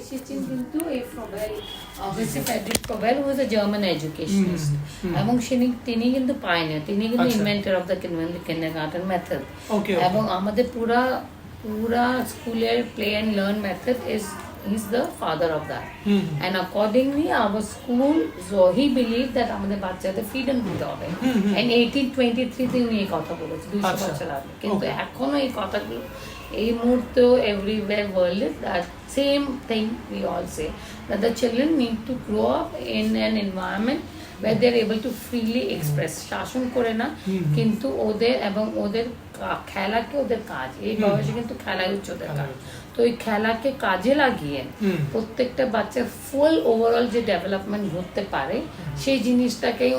এসেছেন কিন্তু এই ফ্রবেল, অবভিয়াসলি ফ্রেডরিক ফ্রবেল ওয়াজ আ জার্মান এডুকেশনিস্ট এবং তিনি কিন্তু পায়নিয়ার, তিনি কিন্তু inventor of the kindergarten method এবং আমাদের পুরা স্কুলের play and learn method he's the father of that. And accordingly our school, so he believed that আমাদের বাচ্চাদের ফ্রিডম দিতে হবে and 1823 তে উনি এই কথা বলেছে 200 বছর আগে, কিন্তু এখনো এই কথাগুলো এই মুহূর্তে everywhere world that same thing we all say that the children need to grow up in an environment where they're able to freely express, শাসন করে না কিন্তু ওদের খেলাকে ওদের কাজ, এই বয়সে কিন্তু খেলাই হচ্ছে ওদের কাজ, তো এই খেলাকে কাজে লাগিয়ে প্রত্যেকটা বাচ্চার ফুল ওভারঅল যে ডেভেলপমেন্ট ঘটতে পারে সেই জিনিসটাকেই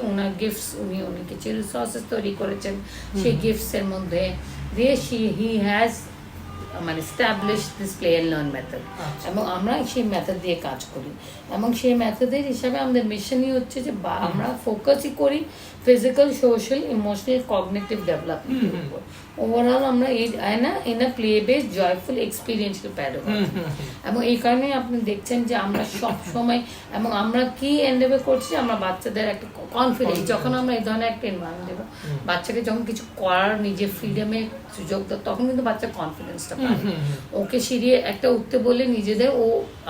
ওনার গিফটস, উনি কিছু রিসোর্সেস তৈরি করেছেন সেই গিফটস এর মধ্যে দিয়ে হি হ্যাজ মানে establish this play and learn method এবং আমরা সেই মেথড দিয়ে কাজ করি এবং সেই মেথডের হিসাবে আমাদের মিশনই হচ্ছে যে আমরা ফোকাসই করি ফিজিক্যাল, সোশ্যাল, ইমোশনাল, কগনিটিভ ডেভেলপমেন্টের উপর। ওভারঅল আমরা in a play based joyful experiential pedagogy এবং এই কারণে আপনি দেখছেন যে আমরা সব সময় এবং আমরা কি এনডেভার করছি, আমরা বাচ্চাদের একটা কনফিডেন্স, যখন আমরা এই ধরনের একটা এনভায়রনমেন্ট দেবো বাচ্চাকে, যখন কিছু করার নিজের ফ্রিডমের সুযোগ দেবো তখন কিন্তু বাচ্চার কনফিডেন্সটা পায়। ওকে সিঁড়িয়ে একটা উঠতে বলে নিজেদের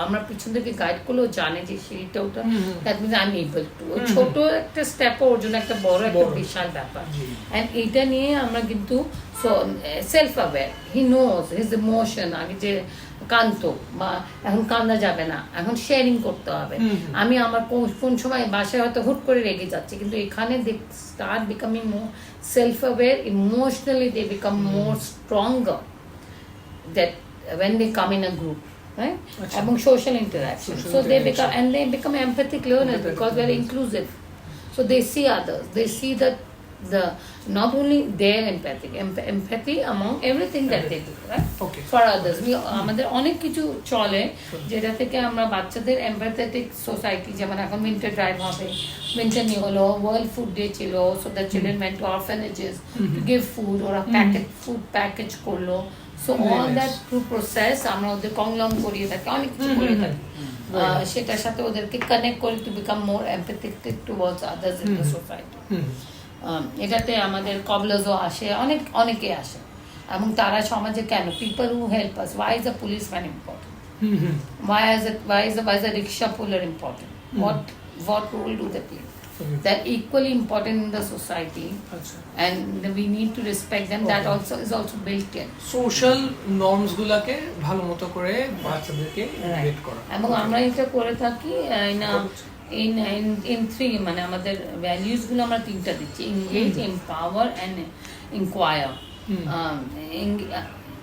আমরা পিছন থেকে গাইড করলে ও জানে যে সিঁড়িটা ওটা that means I am able to, ছোট একটা স্টেপ ওর জন্য একটা বড় একটা বিশাল ব্যাপার। অ্যান্ড এইটা নিয়ে আমরা কিন্তু self aware, he knows his emotion, আগে যে কাঁদতো বা এখন কান্দা যাবে না, এখন শেয়ারিং করতে হবে। আমি আমার কোন সময় বাসায় হয়তো হুট করে রেগে যাচ্ছে, কিন্তু এখানে they start becoming more self aware, emotionally they become more stronger that when they come in a group, right? এবং social interaction, so they become empathic learners because we are inclusive, so they see others, they see that the not only their empathy among everything that they do, right? For others, আমাদের অনেক কিছু চলে যেটা থেকে আমরা বাচ্চাদের empathetic society, যেমন এখন উইন্টার ড্রাইভ হবে, উইন্টার নিয়ে হলো, ওয়ার্ল্ড ফুড ডে ছিল, so the children went to orphanages to give food, ওরা food package করলো, so all that through process আমরা ওদের কংলম করিয়ে থাকি, অনেক কিছু করে থাকি, সেটার সাথে ওদেরকে কানেক্ট করে to become more empathetic towards others in the society. এটাতে আমাদের কবলাজও আসে, অনেকে আসে এবং তারা সমাজে কেন people who help us, why is a policeman important, why is a rickshaw puller important, what role do they play, they're equally important in the society and we need to respect them. That also is also built in social norms গুলাকে ভালোমতো করে বাচ্চাদেরকে invade করা এবং আমরা এটা করে থাকি in three, মানে আমাদের ভ্যালিউস গুলো আমরা তিনটা দিচ্ছি, engage, empower and inquire.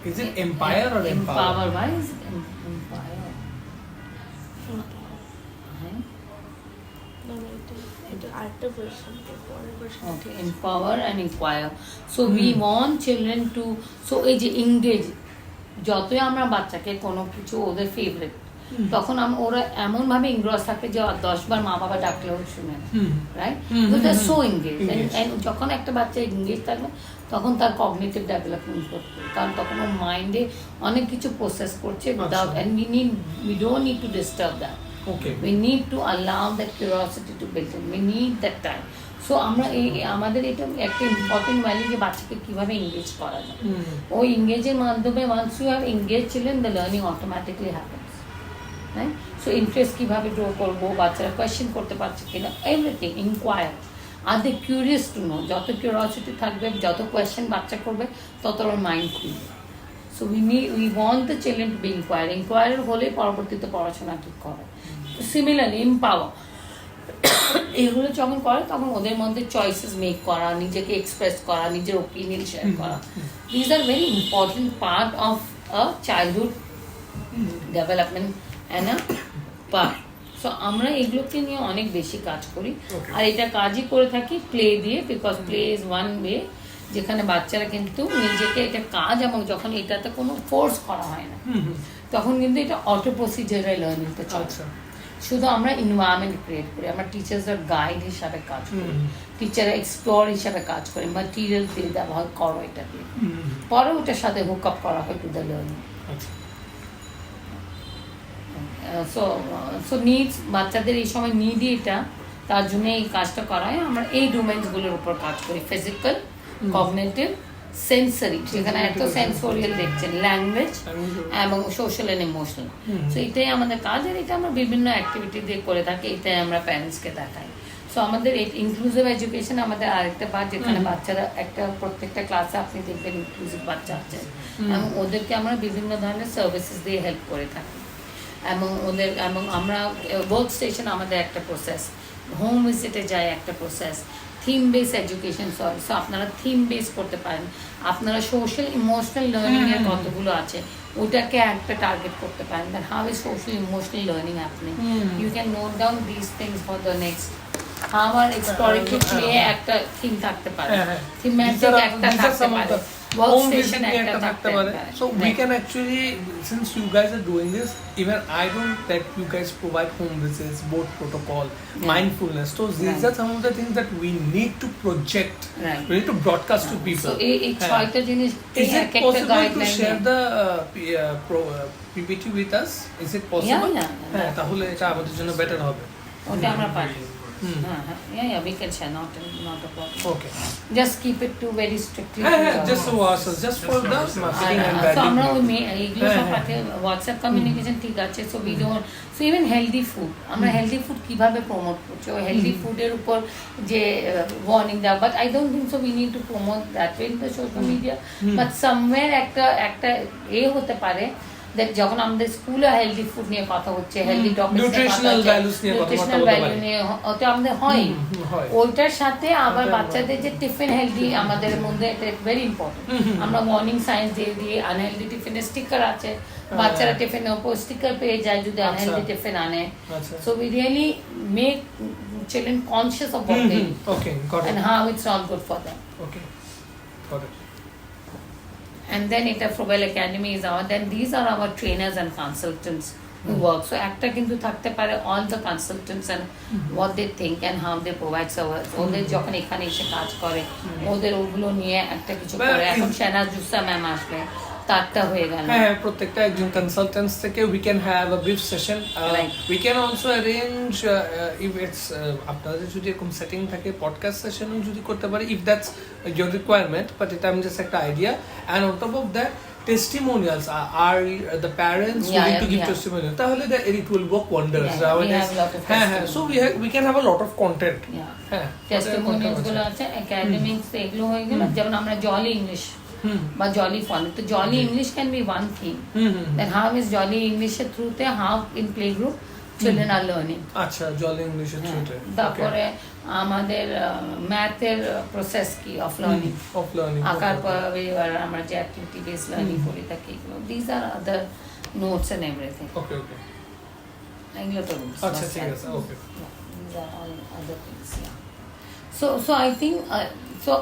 Is it empire or empower? Why is empire? Okay, empower and inquire. So we want children to, so এই যে engage, যতই আমরা বাচ্চাকে কোনো কিছু ওদের ফেভারিট, তখন ওরা এমন ভাবে ইনগ্রস থাকে যে 10 বার মা বাবা ডাকলেও শুনে না, right? They so engage, and যখন একটা বাচ্চা এনগেজ থাকবে তখন তার কগনিটিভ ডেভেলপমেন্ট করতে, কারণ তখন ওর মাইন্ডে অনেক কিছু প্রসেস করছে without, and we don't need to disturb that. We need to allow that curiosity to build in, we need that time. So আমরা আমাদের এটা একটা ইম্পর্টেন্ট ভ্যালু যে বাচ্চাকে কিভাবে এনগেজ করা যায়, ওই এনগেজের মাধ্যমে once you have engaged children, the learning automatically happens, right? So interest কিভাবে গ্রো করবো, বাচ্চারা কোয়েশ্চেন করতে পারছে কিনা, এভরিথিং ইনকোয়ার, আর দে কিউরিয়াস টু নো, যত কিউরিওসিটি থাকবে, যত কোয়েশ্চেন বাচ্চা করবে তত ওর মাইন্ড খুলবে। So we want the children to be inquirer হলে পরবর্তীতে পড়াশোনা ঠিক করে। সিমিলারলি এম্পাওয়ার, এগুলো যখন করে তখন ওদের মধ্যে চয়েসেস মেক করা, নিজেকে এক্সপ্রেস করা, নিজের ওপিনিয়ন শেয়ার করা, these are very important part of a childhood development and a part. So আমরা এগুলোকে নিয়ে অনেক বেশি কাজ করি, আর এটা কাজই করে থাকি প্লে দিয়ে, because play is one way যেখানে বাচ্চারা কিন্তু নিজেকে এটা কাজ, এবং যখন এটাতে কোনো ফোর্স করা হয় না তখন কিন্তু এটা অটো প্রসিজারাল লার্নিংটা চলছে। শুধু আমরা এনভায়রনমেন্ট ক্রিয়েট করি, আমরা টিচার্সদের গাইড হিসাবে কাজ করি, টিচাররা এক্সপ্লোর হিসাবে কাজ করে, ম্যাটেরিয়াল দিয়ে দেওয়া হয়, করো এটা দিয়ে, পরে ওটার সাথে হুক আপ করা হয় to the learning. So needs বাচ্চাদের এই সময় নিডই এটা, তার জন্য এই কাজটা করা হয়। আমরা এই ডোমেন্সগুলোর উপর কাজ করি, ফিজিক্যাল, কগনিটিভ, সেন্সরি, যেখানে এত সেন্সোরিয়াল দেখছেন, ল্যাঙ্গুয়েজ এবং সোশ্যাল অ্যান্ড ইমোশনাল। সো এটাই আমাদের কাজ, আর এটা আমরা বিভিন্ন অ্যাক্টিভিটি দিয়ে করে থাকি, এটাই আমরা প্যারেন্টসকে দেখাই। সো আমাদের ইনক্লুসিভ এডুকেশন আমাদের আরেকটা পার্ট, যেখানে বাচ্চারা প্রত্যেকটা ক্লাসে আপনি দেখবেন ইনক্লুসিভ বাচ্চা আছে, এবং ওদেরকে আমরা বিভিন্ন ধরনের সার্ভিসেস দিয়ে হেল্প করে থাকি, এবং আমরা ওয়ার্ক স্টেশন আমাদের একটা প্রসেস, হোম ভিজিটে যায় একটা process, theme base education, so আপনারা থিম বেস করতে পারেন, আপনারা সোশ্যাল ইমোশনাল লার্নিং এর কতগুলো আছে ওটাকে একটা টার্গেট করতে পারেন, that how is social emotional learning happening, you can note down this things for the next. আমার এক্সপ্লোরেটরি প্লে একটা থিম থাকতে পারে, থিমেটিক একটা থাকতে পারে, home visit একটা থাকতে পারে। So we can actually, since you guys are doing this, even I don't that you guys provide home visits, board protocol, mindfulness. So these are some of the things that we need to project, we need to broadcast to people. So এই ছয়টা জিনিস is it possible to share the PPT with us? Is it possible? হ্যাঁ, তাহলে এটা আমাদের জন্য better হবে। ওটা আমরা পারি। Yeah, we can share, not a problem. Okay. Just keep it to very strictly. Just for the marketing and branding. So আমরা ওই এইগুলো সব পাঠিয়ে WhatsApp communication ঠিক আছে, so we don't, so even healthy food, আমরা healthy food কিভাবে promote করছি, ওই healthy food এর উপর যে warning দেওয়া, but I don't think so we need to promote that way in the social media, but somewhere একটা হতে পারে that যখন আমাদের স্কুলে হেলদি ফুড নিয়ে কথা হচ্ছে, হেলদি টপিকস নিউট্রিশনাল ভ্যালুস নিয়ে কথা বলতে ভ্যালু নিয়ে ওটা আমাদের হয়, ওইটার সাথে আবার বাচ্চাদের যে টিফিন হেলদি আমাদের মধ্যে এটা ভেরি ইম্পর্টেন্ট। আমরা মর্নিং সায়েন্স দিয়ে দিই, আনহেলদি টিফিনের স্টিকার আছে, বাচ্চারা টিফিনের উপর স্টিকার পেয়ে যায় যদি আনহেলদি টিফিন আনে। So we really make children conscious of what they eat and how it's all good for them. Okay, got it. And then এটা Frobel Academy is our, then these are our trainers and consultants who work. So একটা কিন্তু থাকতে পারে all the consultants and what they think and how they provide service. ওদের যখন এখানে এসে কাজ করে ওদের ওগুলো নিয়ে একটা কিছু করে, এখন শেনাজ জুসা ম্যাম আসবে, তারটা হয়ে গেল। হ্যাঁ, প্রত্যেকটা একজন কনসালটেন্টস থেকে we can have a brief session. We can also arrange if it's আপনাদের যদি এরকম সেটিং থাকে পডকাস্ট সেশনও যদি করতে পারি, if that's your requirement, but এটা আমি জাস্ট একটা idea. and on top of that testimonials are the parents willing to give testimonials, তাহলে it will work wonders. So we can have a lot of content. testimonials গুলো আছে, academics এগুলো হয়ে গেল, যেমন আমরা জলি ইংলিশ বা জলি ফল, তো Jolly English can be one thing, then how is Jolly ইংলিশের থ্রুতে, how in play group children are learning. আচ্ছা, জলি ইংলিশের থ্রুতে। তারপরে আমাদের ম্যাথের প্রসেস কি অফ লার্নিং, আকার পরে আমরা যে অ্যাক্টিভিটি বেস লার্নিং করে থাকি, এগুলো this are other notes and everything. Okay, এগুলো তো আচ্ছা, ঠিক আছে, okay. This are all other things. So I think, so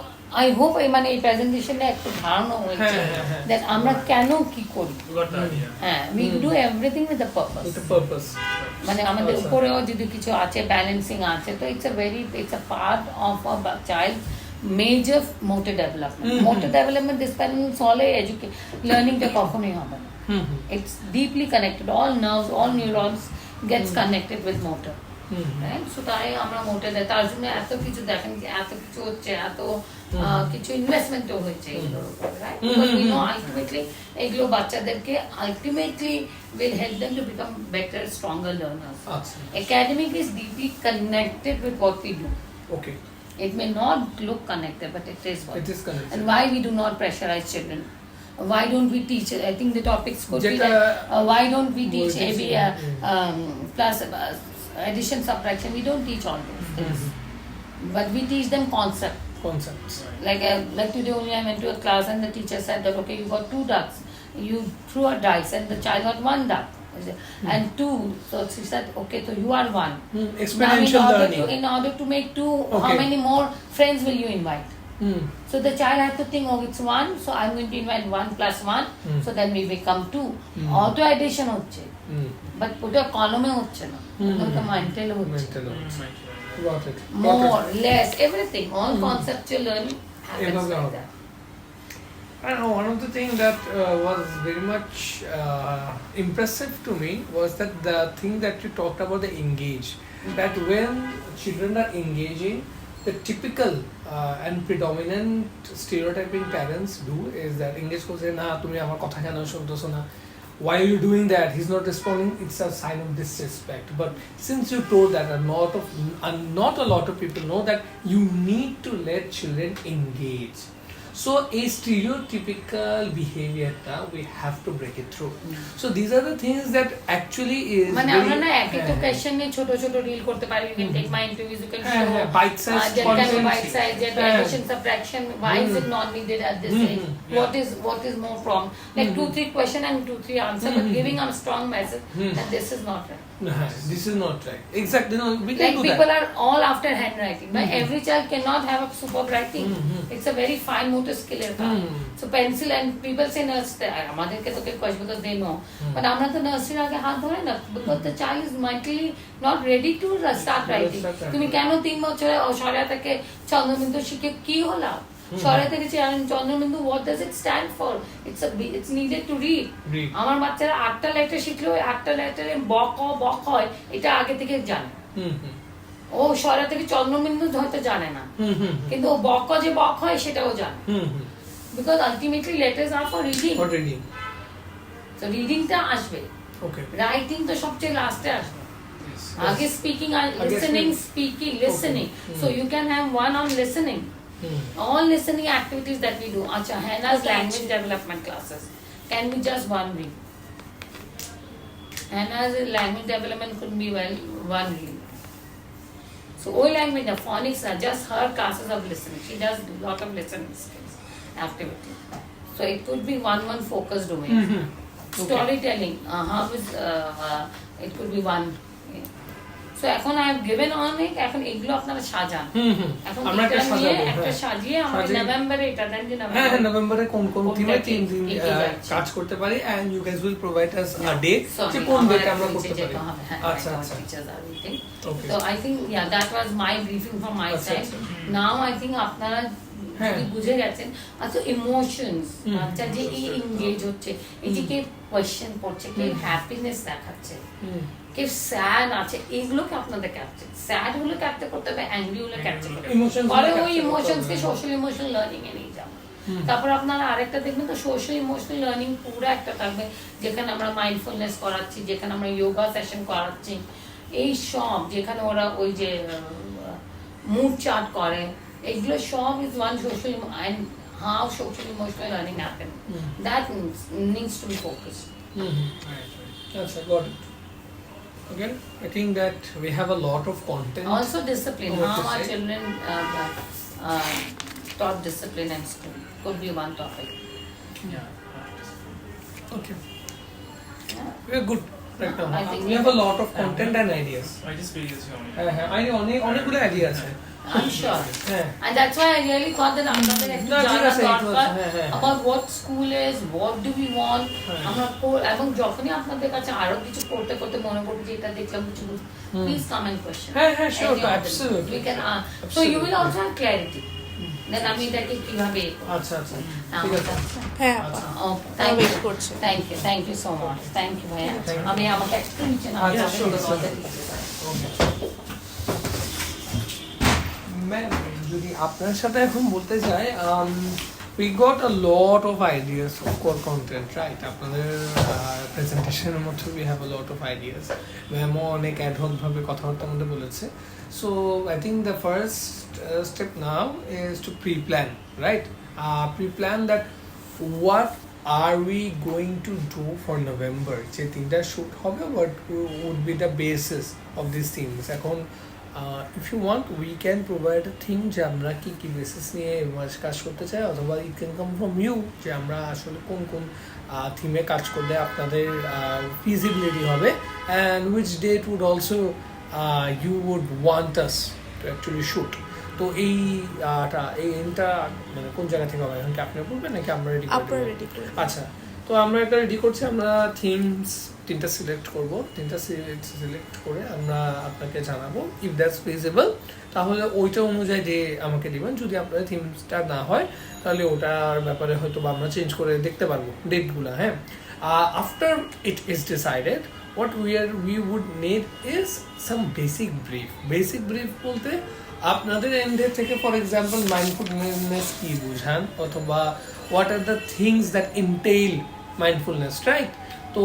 I hope মানে এই প্রেজেন্টেশনে একটু ধারণা হয়েছে that আমরা কেন কি করি। হ্যাঁ, we do everything with a purpose. মানে আমাদের উপরেও যদি কিছু আছে, ব্যালেন্সিং আছে, তো it's a part of a child major motor development. Motor development depends on learning টা কখনোই হবে না। It's deeply connected, all nerves, all neurons gets connected with motor. Right? So তাই আমরা মোটে দেয়, তার জন্য এত কিছু দেখেন, এত কিছু হচ্ছে, এত কিছু ইনভেস্টমেন্টও হচ্ছে এগুলোর উপর, right? Because we know ultimately এগুলো বাচ্চাদেরকে ultimately will help them to become better, stronger learners. Academic is deeply connected with what we do. Okay. It may not look connected, but it is what. It is connected. And why we do not pressurize children? Why don't we teach? I think the topics could be that why don't we teach plus addition, subtraction? We don't teach all those things, but we teach them concepts. Like today only I went to a class and the teacher said that okay, you got 2 ducks, you threw a dice and the child got 1 duck and 2, so she said okay, so you are 1. Exponential learning. In order to make 2, how many more friends will you invite? So the child had to think, oh, it's 1, so I'm going to invite 1 plus 1, so then we become 2. Auto addition হচ্ছে, but ওটা কলমে হচ্ছে না, ওটা mental হচ্ছে। Got it. More, less, everything, all conceptual learning happens like that. I know one of the things that was very much impressive to me was that the thing that you talked about, the engage, that when children are engaging, the typical and predominant stereotyping parents do is that engage ko say na tumi amar kotha keno shuntoso na, why are you doing that, he's not responding, it's a sign of disrespect. But since you told that not a lot of people know that you need to let children engage, so a stereotypical behavior we have to break it through. So these are the things that actually is মানে আমরা না এক একটা question নিয়ে ছোট ছোট reel করতে পারি, you can take my interviews, you can show bite size content, bite size, addition, subtraction, why is it not needed at this age, what is more from, like 2-3 question and 2-3 answer, but giving a strong message that this is not right. This is not right. Exactly. No, we can like do people that. are all after handwriting, but every child cannot have a superb writing. It's a very fine motor skill. So pencil, and people say nursery, আমাদেরকে তো question because they know, but আমরা তো nursery আগে হাত ধরে না, because the child is mentally not ready to start writing. তুমি কেন 3 বছরে সরা থেকে চন্দ্রবিন্দু শিখে কি হলো? সরা থেকে Chandrabindu, what does it stand for? It's needed to read. আমার বাচ্চারা 8টা লেটার শিখলো, 8টা লেটারে বক হয়, এটা আগে থেকে জানে। ও সরা থেকে চন্দ্রবিন্দু হয়তো জানে না, কিন্তু ও বক যে বক হয় সেটাও জানে, because ultimately letters are for reading. So reading টা আসবে, writing তো সবচেয়ে লাস্টে আসবে, আগে স্পিকিং আর listening. So you can have one on listening. All listening activities that we do. Acha, Hannah's language development classes can be just one week. Hannah's language development could be one week. So all language, the phonics are just her classes of listening. She does a lot of listening skills activity. So it could be one focus domain. Storytelling, how is it could be one. So এখন I have given অনেক, এখন এগুলো আপনারা সাজান, এখন আমরা একটা সাজাবো, একটা সাজিয়ে আমরা নভেম্বরে এটা দেন যে নভেম্বরে কোন থিমে 3 দিন কাজ করতে পারি, and you guys will provide us a day যে কোন ডেটে আমরা করতে পারি। আচ্ছা so I think that was my briefing from my side. Now I think আপনারা যদি বুঝে গেছেন, আচ্ছা ইমোশনস, আচ্ছা যে এই এনগেজ হচ্ছে, এই যে কে কোয়েশ্চেন করছে, কে হ্যাপিনেস দেখাচ্ছে, কে স্যাড আছে, এগুলোকে আপনাদের ক্যাপচার, স্যাড গুলো ক্যাপচার করতে হবে, অ্যাংরি গুলো ক্যাপচার করতে হবে, পরে ওই ইমোশনসকে সোশ্যাল ইমোশনাল লার্নিং এ নিয়ে যাবো। তারপর আপনারা আরেকটা দেখবেন তো সোশ্যাল ইমোশনাল লার্নিং পুরো একটা থাকবে, যেখানে আমরা মাইন্ডফুলনেস করাচ্ছি, যেখানে আমরা যোগা সেশন করাচ্ছি, এই সব যেখানে ওরা ওই যে মুড চার্ট করে, এইগুলো সব is one social and how social emotional learning happen. That needs to be focused. Yes, I got it. Okay, I think that we have a lot of content. Also discipline, how our children taught discipline in school could be one topic. Okay. We are good right now. We have a lot of content and ideas. I just videos অনেকগুলো idea আছে। I'm sure. And that's why I really thought that about what school is, what do we want, এবং যখনই আপনাদের কাছে আরো কিছু করতে করতে মনে পড়বে যে এটা দেখলাম কিছু, please come and question. Sure, absolutely. We can so you will also have clarity. Then আমি এটাকে কিভাবে আচ্ছা ঠিক আছে, thank you so much, thank you ভাইয়া, আমি আমাকে একটু নিচে না ম্যাম, যদি আপনার সাথে এখন বলতে চাই, we got a lot of ideas of core content, right? আপনাদের প্রেজেন্টেশনের মধ্যে we have a lot of ideas. ম্যামও অনেক অ্যাডহক ভাবে কথাবার্তার মধ্যে বলেছে। So I think the first step now is to pre-plan, right? Pre-plan that what are we going to do for November? যে তিনটা shoot হবে, what would be the basis of these things? এখন if you want, we can provide a thing যে আমরা কি basis নিয়ে কাজ করতে চাই, অথবা it can come from you যে আমরা আসলে কোন থিমে কাজ করলে আপনাদের feasibility হবে, and which date would also you would want us to actually shoot. তো এইটা মানে কোন জায়গা থেকে হবে, এখন কি আপনি বলবেন নাকি আমরা রেডি করব? আচ্ছা, তো আমরা এটা রেডি করছি, আমরা থিমস 3টা সিলেক্ট করব, 3টা সিলেক্ট করে আমরা আপনাকে জানাবো ইফ দ্যাটস ফিজিবল, তাহলে ওইটা অনুযায়ী ডে আমাকে দিবেন। যদি আপনার থিমসটা না হয় তাহলে ওটার ব্যাপারে হয়তো বা আমরা চেঞ্জ করে দেখতে পারবো ডেটগুলো। হ্যাঁ, after it is decided what we would need is some basic brief বলতে আপনাদের এন্ডে থেকে ফর এক্সাম্পল মাইন্ডফুলনেস কি বুঝান, অথবা what are the things that entail mindfulness, right? তো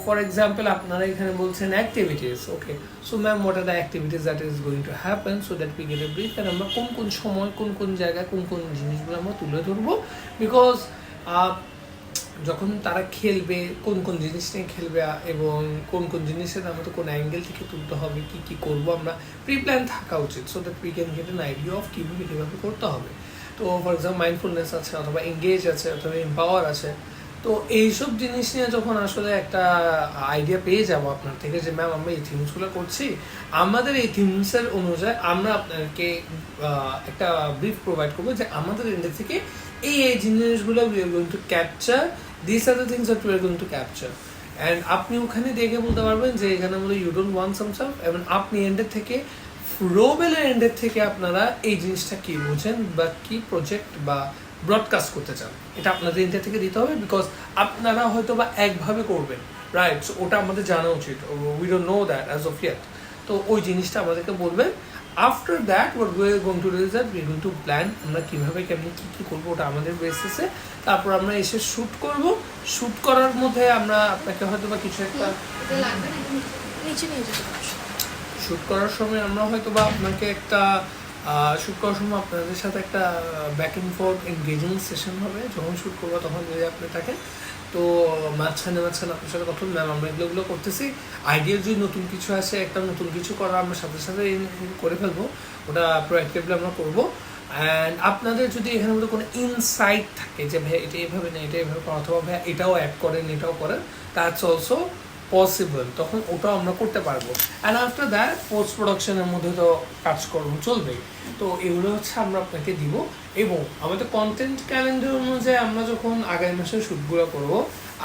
ফর এক্সাম্পল আপনারা এখানে বলছেন activities, okay, so ma'am what are the activities that is going to happen, so that we get a brief, আর আমরা কোন কোন সময় কোন কোন জায়গায় কোন কোন জিনিসগুলো আমরা তুলে ধরবো, বিকজ যখন তারা খেলবে কোন কোন জিনিস নিয়ে খেলবে এবং কোন কোন জিনিসের আমাদের কোন অ্যাঙ্গেল থেকে তুলতে হবে, কি কি করবো, আমরা প্রি প্ল্যান থাকা উচিত, so that we can get an idea of কীভাবে করতে হবে। তো ফর এক্সাম্পল মাইন্ডফুলনেস আছে, অথবা এঙ্গেজ আছে, অথবা এম্পাওয়ার আছে। তো এইসব জিনিস নিয়ে যখন আসলে একটা আইডিয়া পেয়ে যাবো আপনার থেকে যে ম্যাম আমরা এই থিমসগুলো করছি, আমাদের এই থিমসের অনুযায়ী আমরা আপনাকে একটা ব্রিফ প্রোভাইড করবো যে আমাদের এন্ডে থেকে এই জিনিসগুলো we are going to capture, this are the things that we are going to capture. And আপনি ওখানে দেখে বলতে পারবেন যে এখানে আমাদের you don't want some stuff, এবং আপনি এন্ডের থেকে রোবেলের এন্ডের থেকে আপনারা এই জিনিসটা কি বোঝেন বা কি প্রজেক্ট বা ব্রডকাস্ট করতে চান, এটা আপনাদের এন্ডের থেকে দিতে হবে, বিকজ আপনারা হয়তো বা একভাবে করবেন, রাইট? সো ওটা আমাদের জানা উচিত, we don't know that as of yet. তো ওই জিনিসটা আমাদেরকে বলবেন। After that what we are going to do is that we are going to plan, আমরা কীভাবে কেমনি কী কী করবো ওটা আমাদের বেসিসে, তারপর আমরা এসে শ্যুট করব। শ্যুট করার মধ্যে আমরা আপনাকে হয়তো বা কিছু একটা শ্যুট করার সময় আমরা হয়তো বা আপনাকে একটা শ্যুট করার সময় আপনাদের সাথে একটা back and fourth engaging session হবে। যখন শ্যুট করবো তখন যদি আপনি থাকেন, তো মাঝখানে আপনার সাথে কথা, ম্যাম আমরা এগুলো করতেছি, আইডিয়া যদি নতুন কিছু আসে, একটা নতুন কিছু করা আমরা সাথে সাথে করে ফেলবো, ওটা প্রোঅ্যাক্টিভলি আমরা করবো। অ্যান্ড আপনাদের যদি এখানে মধ্যে কোনো ইনসাইট থাকে যে ভাই এটা এইভাবে না, এটা এইভাবে করেন, অথবা ভাই এটাও অ্যাড করেন, এটাও করেন, দ্যাটস অলসো পসিবল, তখন ওটাও আমরা করতে পারবো। অ্যান্ড আফটার দ্যাট পোস্ট প্রোডাকশনের মধ্যে তো কাজকর্ম চলবেই। তো এগুলো হচ্ছে আমরা আপনাকে দিব, এবং আমাদের কন্টেন্ট ক্যালেন্ডার অনুযায়ী আমরা যখন আগামী মাসের শ্যুটগুলো করবো,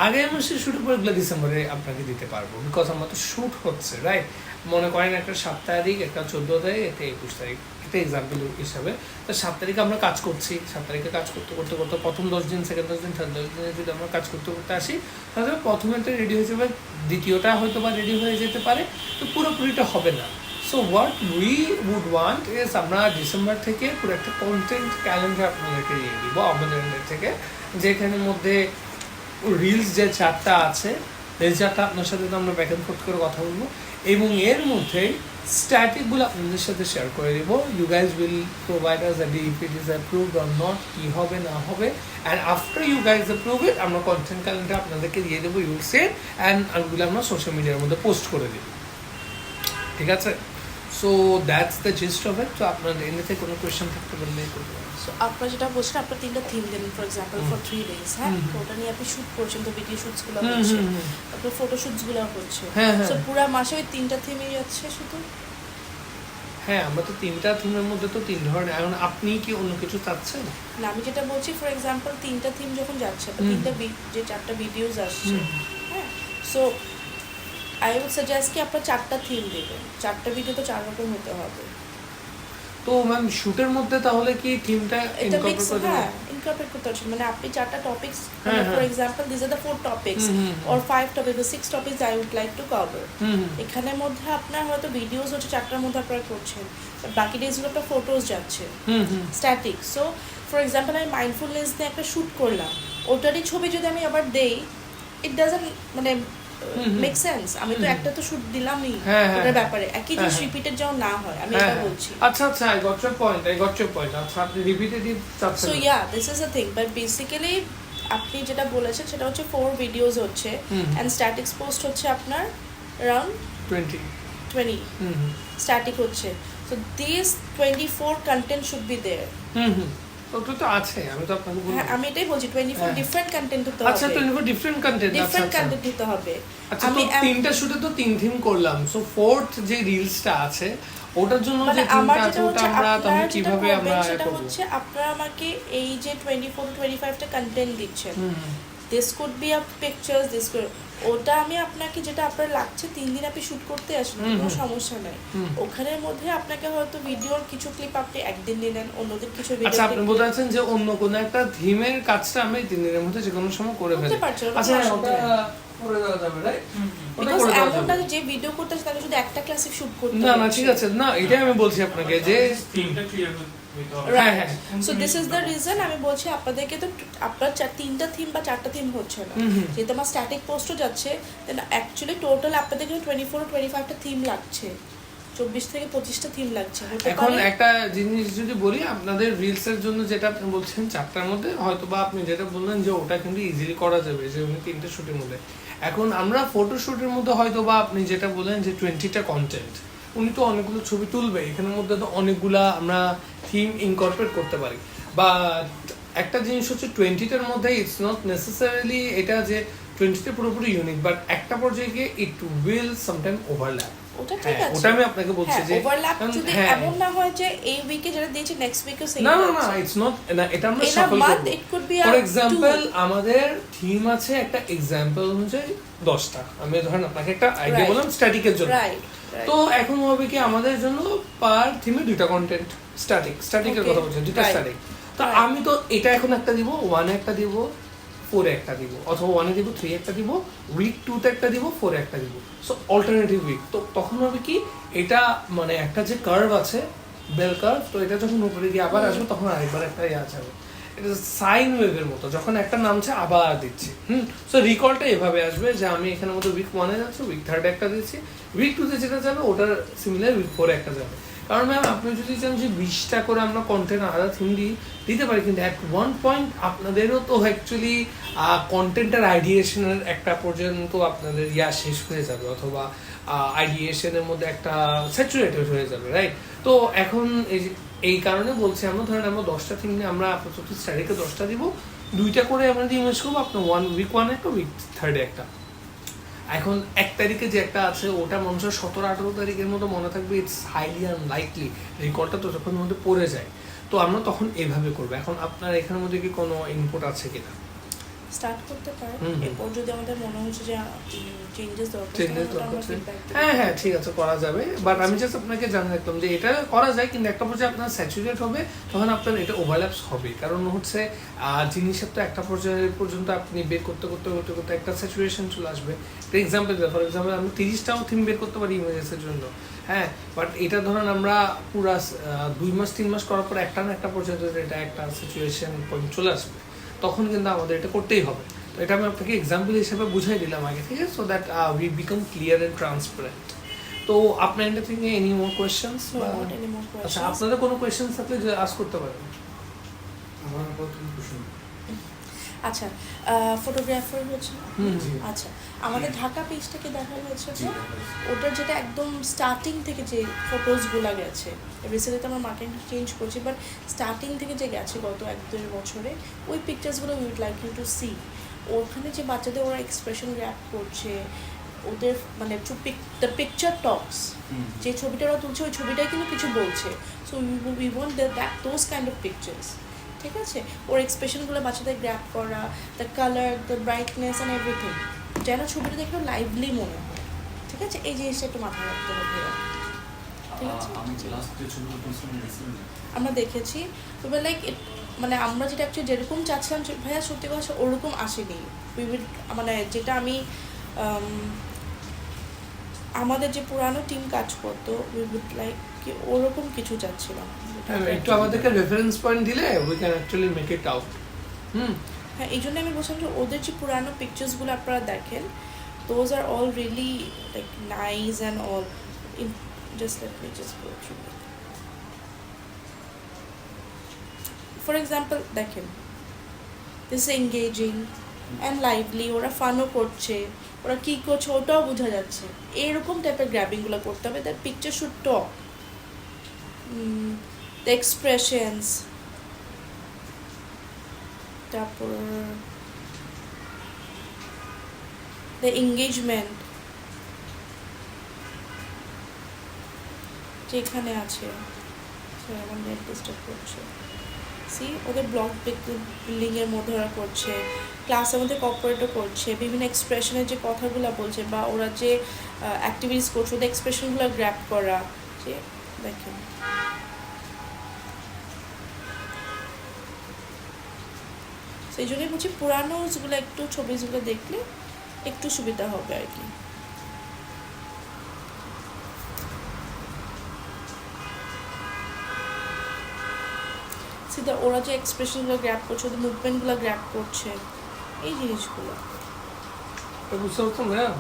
আগামী মাসের শ্যুটের পর এগুলো ডিসেম্বরে আপনাকে দিতে পারবো, বিকজ আমার তো শ্যুট হচ্ছে, রাইট? মনে করেন একটা 7 তারিখ, একটা 14 তারিখ, একটা 21 তারিখ, একটা এক্সাম্পল হিসাবে। তো 7 তারিখে আমরা কাজ করছি, 7 তারিখে কাজ করতে করতে করতে প্রথম 10 দিন, সেকেন্ড 10 দিন, থার্ড 10 দিনে যদি আমরা কাজ করতে করতে আসি, তাহলে প্রথমেরটা রেডি হয়ে যাবে, দ্বিতীয়টা হয়তো বা রেডি হয়ে যেতে পারে, তো পুরোপুরিটা হবে না। So what we would want is আমরা ডিসেম্বর থেকে পুরো একটা কন্টেন্ট ক্যালেন্ডার আপনাদেরকে দিয়ে দিব আমাদের থেকে, যেখানের মধ্যে রিলস যে 4টা আছে, এই 4টা আপনার সাথে তো আমরা ব্যাক অ্যান্ড ফোর্থ করে কথা বলবো, এবং এর মধ্যে স্ট্যাটিকগুলো আপনাদের সাথে শেয়ার করে দেব। You guys will provide us that if it is approved or not, কী হবে না হবে, and after you guys approve it আমরা কন্টেন্ট ক্যালেন্ডার আপনাদেরকে দিয়ে দেবো, ইউ সে, অ্যান্ড ওগুলো আমরা সোশ্যাল মিডিয়ার মধ্যে পোস্ট করে দেবো, ঠিক আছে? So that's the gist of it. তো আপনাদের এমনিতে কোনো কোয়েশ্চেন থাকতে পারলে করতে পারেন। আপনার যেটা বলছেন, আপনার 3টা থিম দেবেন ফর এক্সাম্পল ফর 3 days, হ্যাঁ, তো ওটা নিয়ে আপনি শুট করছেন, তো ভিডিও শুটসগুলো হচ্ছে, তারপর ফটো শুটসগুলো হচ্ছে, সো পুরো মাসে ওই 3টা থিমই যাচ্ছে শুধু? হ্যাঁ, আমরা তো 3টা থিমের মধ্যে তো 3 ধরনের। এখন আপনি কি অন্য কিছু চাচ্ছেন? না, আমি যেটা বলছি ফর এক্সাম্পল 3টা থিম যখন যাচ্ছে, বা 3টা যে 4টা ভিডিওস আসছে, হ্যাঁ, সো আই উড সাজেস্ট কি আপনার 4টা থিম দেবেন, 4টা ভিডিও তো 4 রকম হতে হবে। তো ম্যাম শুটের মধ্যে তাহলে কি থিমটা ইনকর্পোরেট করতে হবে? ইনকর্পোরেট করতে হবে, মানে আপনি 4টা topics, for example this are the 4 topics or 5 topics or 6 topics I would like to cover. এখানের মধ্যে আপনার হয়তো ভিডিওস হচ্ছে 4টার মধ্যে আপনারা করছেন, বাকি ডেজগুলো আপনার ফটোস যাচ্ছে স্ট্যাটিক। সো ফর এক্সাম্পল আমি মাইন্ডফুলনেস দিয়ে একটা শ্যুট করলাম, ওটারই ছবি যদি আমি আবার দেই, ইট ডাজন্ট মানে মেক সেন্স। আমি তো একটা তো শুট দিলামই, ওটার ব্যাপারে একই জিনিস রিপিটেড যেন না হয়, আমি এটা বলছি। আচ্ছা আচ্ছা, আই গট ইউর পয়েন্ট। আচ্ছা, আপনি রিপিটেটিভ চাচ্ছেন। So yeah, this is a thing, but basically আপনি যেটা বলেছেন সেটা হচ্ছে 4 ভিডিওস হচ্ছে, এন্ড স্ট্যাটিক্স পোস্ট হচ্ছে আপনার अराउंड 20 স্ট্যাটিক হচ্ছে। So this 24 content should be there. ওটা তো আছে, আমি তো আপনাকে বললাম। হ্যাঁ, আমি এটাই বলছি 24 ডিফারেন্ট কন্টেন্ট হতে হবে। আচ্ছা, 24 ডিফারেন্ট কন্টেন্ট, ডিফারেন্ট কন্টেন্ট দিতে হবে। আচ্ছা, আমি 3টা শুটে তো 3 থিম করলাম, সো 4th যে রিলসটা আছে ওটার জন্য যে থিমটা আছে ওটা আমরা তাহলে কিভাবে আমরা সেটা হচ্ছে আপনারা আমাকে এই যে 24 25টা কন্টেন্ট দিচ্ছেন, this could be a pictures, this could, ওটা আমি আপনাকে যেটা আপনার লাগছে 3 দিন আপনি শুট করতে আসেন, কোনো সমস্যা নাই। ওখানের মধ্যে আপনাকে হয়তো ভিডিওর কিছু ক্লিপ আপনি একদিন নিলেন, অন্যদিন কিছু ভিডিও। আচ্ছা, আপনি বলতে চাচ্ছেন যে অন্য কোনো একটা থিমের কাজটা আমি 3 দিনের মধ্যে যে কোনো সময় করে ফেলি। আচ্ছা, ওটা করে দেওয়া যাবে, রাইট? বিকজ এমনটা যে ভিডিও করতে আসে তাকে শুধু একটা ক্লাসে শুট করতে না না, ঠিক আছে, না এটাই আমি বলছি আপনাকে যে থিমটা clear right. So this is the reason আমি বলছি আপনাদেরকে, তো আপনার 3টা থিম বা 4টা থিম হচ্ছে না, যেহেতু আমার স্ট্যাটিক পোস্টও যাচ্ছে, দেন অ্যাকচুয়ালি টোটাল আপনাদের কিন্তু 24-25টা থিম লাগছে, 24 থেকে 25টা থিম লাগছে। এখন একটা জিনিস যদি বলি, আপনাদের রিলস এর জন্য যেটা আপনি বলছেন 4টার মধ্যে, হয়তো বা আপনি যেটা বললেন যে ওটা কিন্তু ইজিলি করা যাবে, যে 3টে শুটের মধ্যে। এখন আমরা ফটো শুটের মধ্যে হয়তো বা আপনি যেটা বললেন যে 20টা কন্টেন্ট, উনি তো অনেকগুলো ছবি তুলবে, এখানের মধ্যে তো অনেকগুলা আমরা থিম ইনকর্পোরেট করতে পারি। বা একটা জিনিস হচ্ছে 20টার মধ্যে ইটস নট নেসেসারিলি এটা যে 20টা পুরোপুরি ইউনিক, বাট একটা পর্যায়ে গিয়ে ইট উইল সামটাইম ওভারল্যাপ। ওটা ঠিক আছে, ওটা আমি আপনাকে বলছি যে ওভারল্যাপ যদি এমন না হয় যে এই উইকে যেটা দিয়েছে নেক্সট উইকেও সেম। না না না, ইটস নট, না এটা আমরা শাফল করব। ফর এক্সাম্পল আমাদের থিম আছে একটা এক্সাম্পল অনুযায়ী 10টা, আমি ধরেন আপনাকে একটা আইডিয়া বললাম স্ট্যাটিকের জন্য, তো এখন হবে কি আমাদের জন্য পার থিমে 2টা কন্টেন্ট স্ট্যাটিকের কথা বলছেন, 2টা স্ট্যাটিক। তো আমি তো এটা এখন একটা দিব, 1 একটা দিব, 4 একটা দিব, অথবা 1 দিব, 3 একটা দিব, উইক 2 তে একটা দিব, 4 একটা দিব। So alternative week. তো তখন হবে কি এটা মানে একটা যে কার্ভ আছে, বেল কার্ভ, তো এটা যখন উপরে গিয়ে আবার আসবে তখন আরেকবার একটা যাবে। এটা সাইন ওয়েভের মতো, যখন একটা নামছে আবার দিচ্ছি। সো রিকলটা এভাবে আসবে যে আমি এখানের মধ্যে উইক 1 যাচ্ছে, উইক 3 একটা দিচ্ছি, উইক 2 তে যেটা যাবে ওটার সিমিলার উইক 4 একটা যাবে। কারণ ম্যাম আপনি যদি চান যে 20টা করে আমরা কন্টেন্ট আলাদা থিম দিতে পারি, কিন্তু অ্যাট ওয়ান পয়েন্ট আপনাদেরও তো অ্যাকচুয়ালি কন্টেন্টের আইডিয়েশনের একটা পর্যন্ত আপনাদের শেষ হয়ে যাবে, অথবা আইডিয়েশনের মধ্যে একটা স্যাচুরেটেড হয়ে যাবে, রাইট? তো এখন এই কারণে বলছি, আমরা ধরেন আমরা 10টা থিম নিয়ে আমরা আপাতত স্টাডিকে 10টা দিব, 2টা করে আমরা ইমেজ করবো, আপনার উইক 1 একটা, উইক 3 একটা। এখন 1 তারিখে যে একটা আছে ওটা মানুষের 17-18 তারিখের মতো মনে থাকবে, ইটস হাইলি আনলাইকলি, রেকর্ডটা তো যখন মধ্যে পড়ে যায়। তো আমরা তখন এইভাবে করবো। এখন আপনার এখানের মধ্যে কি কোনো ইনপুট আছে কিনা? স্টার্ট করতে পারেন, এরপর যদি আমাদের মনে হচ্ছে যে চেঞ্জেস দরকার, হ্যাঁ ঠিক আছে, করা যাবে। বাট আমি জাস্ট আপনাকে জানিয়ে রাখলাম যে এটা করা যায়, কিন্তু একটা পর্যায়ে আপনার স্যাচুরেট হবে, তখন আপনার এটা ওভারল্যাপস হবে। কারণ হচ্ছে জিনিসের তো একটা পর্যায়ে পর্যন্ত আপনি বের করতে করতে করতে করতে একটা স্যাচুরেশন চলে আসবে। ফর এক্সাম্পল আমি 30টাও থিম বের করতে পারি ইমেজেসের জন্য, হ্যাঁ, বাট এটা ধরেন আমরা পুরা 2 মাস 3 মাস করার পর একটা না একটা পর্যায়ে এটা একটা সিচুয়েশন পয়েন্ট চলে আসবে, তখন কিন্তু আমাদের এটা করতেই হবে। তো এটা আমি আপনাকে এক্সাম্পল হিসেবে বুঝাই দিলাম আগে থেকে, so that we become clear and transparent. তো আপনার এন্ড থেকে এনি মোর কোয়েশ্চেন্স? আচ্ছা, আপনাদের কোনো কোয়েশ্চেন্স থাকলে আস্ক করতে পারেন। আমার প্রথম প্রশ্ন, আচ্ছা ফটোগ্রাফার হচ্ছে, আচ্ছা আমাদের ঢাকা পেজটাকে দেখা হয়েছে তো, ওটার যেটা একদম স্টার্টিং থেকে যে ফটোসগুলো গেছে, রিসেন্টলি তো আমরা মার্কেটিং চেঞ্জ করছি, বাট স্টার্টিং থেকে যে গেছে গত 1-2 বছরে, ওই পিকচার্সগুলো we would like you to see. ওখানে যে বাচ্চাদের ওরা এক্সপ্রেশন রিঅ্যাক্ট করছে, ওদের মানে দ্য পিকচার টক্স, যে ছবিটা ওরা তুলছে ওই ছবিটাই কিন্তু কিছু বলছে। So we want that those kind of pictures, ঠিক আছে? ওর এক্সপ্রেশনগুলো বাচ্চাদের গ্র্যাপ করা, the colour, the brightness and everything, যেন ছবিটা দেখে লাইভলি মনে হয়, ঠিক আছে? এই জিনিসটা একটু মাথায় রাখতে হবে, ঠিক আছে? আমরা দেখেছি, তবে লাইক মানে আমরা যেটা অ্যাকচুয়ালি যেরকম চাচ্ছিলাম ভাইয়া সত্যি কথা ওরকম আসেনি। মানে যেটা আমি আমাদের যে পুরানো টিম কাজ করতো, উই উড লাইক কি ওরকম কিছু চাচ্ছিলাম। একটু আমাদেরকে রেফারেন্স পয়েন্ট দিলে we can actually make it out. হ্যাঁ, এই জন্য আমি বলছিলাম যে ওদের যে পুরানো পিকচার্সগুলো আপনারা দেখেন, those are all really like nice and all. Just let me just go through it. For example দেখেন, this is engaging and lively, ওরা ফানও করছে, ওরা কী করছে ওটাও বোঝা যাচ্ছে, এরকম টাইপের গ্র্যাবিংগুলো করতে হবে। That picture should talk, the expressions, তারপর দ্য এঙ্গেজমেন্ট যেখানে আছে। আমার নেট ডিস্টার্ব করছে। সি ওদের ব্লগ বিল্ডিংয়ের মধ্যে ওরা করছে, ক্লাসের মধ্যে কর্পোরেটও করছে, বিভিন্ন এক্সপ্রেশনের যে কথাগুলো বলছে বা ওরা যে অ্যাক্টিভিটিস করছে ওদের এক্সপ্রেশনগুলো গ্র্যাপ করা, যে দেখেন সেই জন্যই বলছি পুরানোগুলো একটু ছবিগুলো দেখলে একটু সুবিধা হবে আর কি। সিধা ওরা যে এক্সপ্রেশনগুলো গ্র্যাপ করছে, ওদের মুভমেন্টগুলো গ্র্যাপ করছে, এই জিনিসগুলো বুঝতে পারছেন ভাইয়া?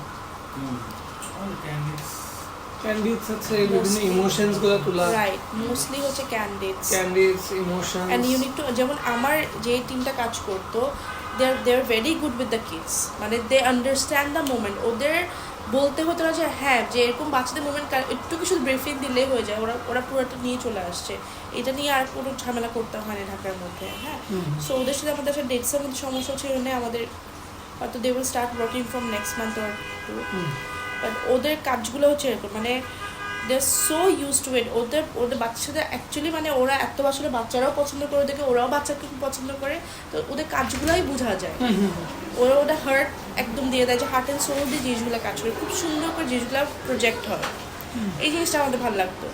ক্যান্ডিডেটস ক্যান্ডিডস আছে, বিভিন্ন ইমোশনস গুলো তোলা, রাইট, মোস্টলি হচ্ছে candidates emotions. And you need to, যেমন আমার যে টিমটা কাজ করতো, they are very good with the kids, মানে দে আন্ডারস্ট্যান্ড দ্য মোমেন্ট। ওদের বলতে হতো না যে হ্যাঁ যে এরকম বাচ্চাদের মোমেন্ট একটু কিছু ব্রিফিং দিলেই হয়ে যায়, ওরা পুরোটা নিয়ে চলে আসছে, এটা নিয়ে আর কোনো ঝামেলা করতে হয় না ঢাকার মধ্যে। হ্যাঁ, সো ওদের সাথে আমাদের একটা ডেটসের মধ্যে সমস্যা হচ্ছে, জন্য আমাদের হয়তো they will start working from next month or two, but ওদের কাজগুলো হচ্ছে এরকম, মানে they are so use to it. ওদের বাচ্চাদের অ্যাকচুয়ালি মানে ওরা এত বছরে বাচ্চারাও পছন্দ করে, ওদেরকে ওরাও বাচ্চাকে খুব পছন্দ করে, তো ওদের কাজগুলোই বোঝা যায়। ওরা হার্ট একদম দিয়ে দেয়, যে হার্ট অ্যান্ড সোল দিয়ে জিনিসগুলো কাজ করে, খুব সুন্দর করে জিনিসগুলো প্রজেক্ট হয়। এই জিনিসটা আমাদের ভালো লাগতো।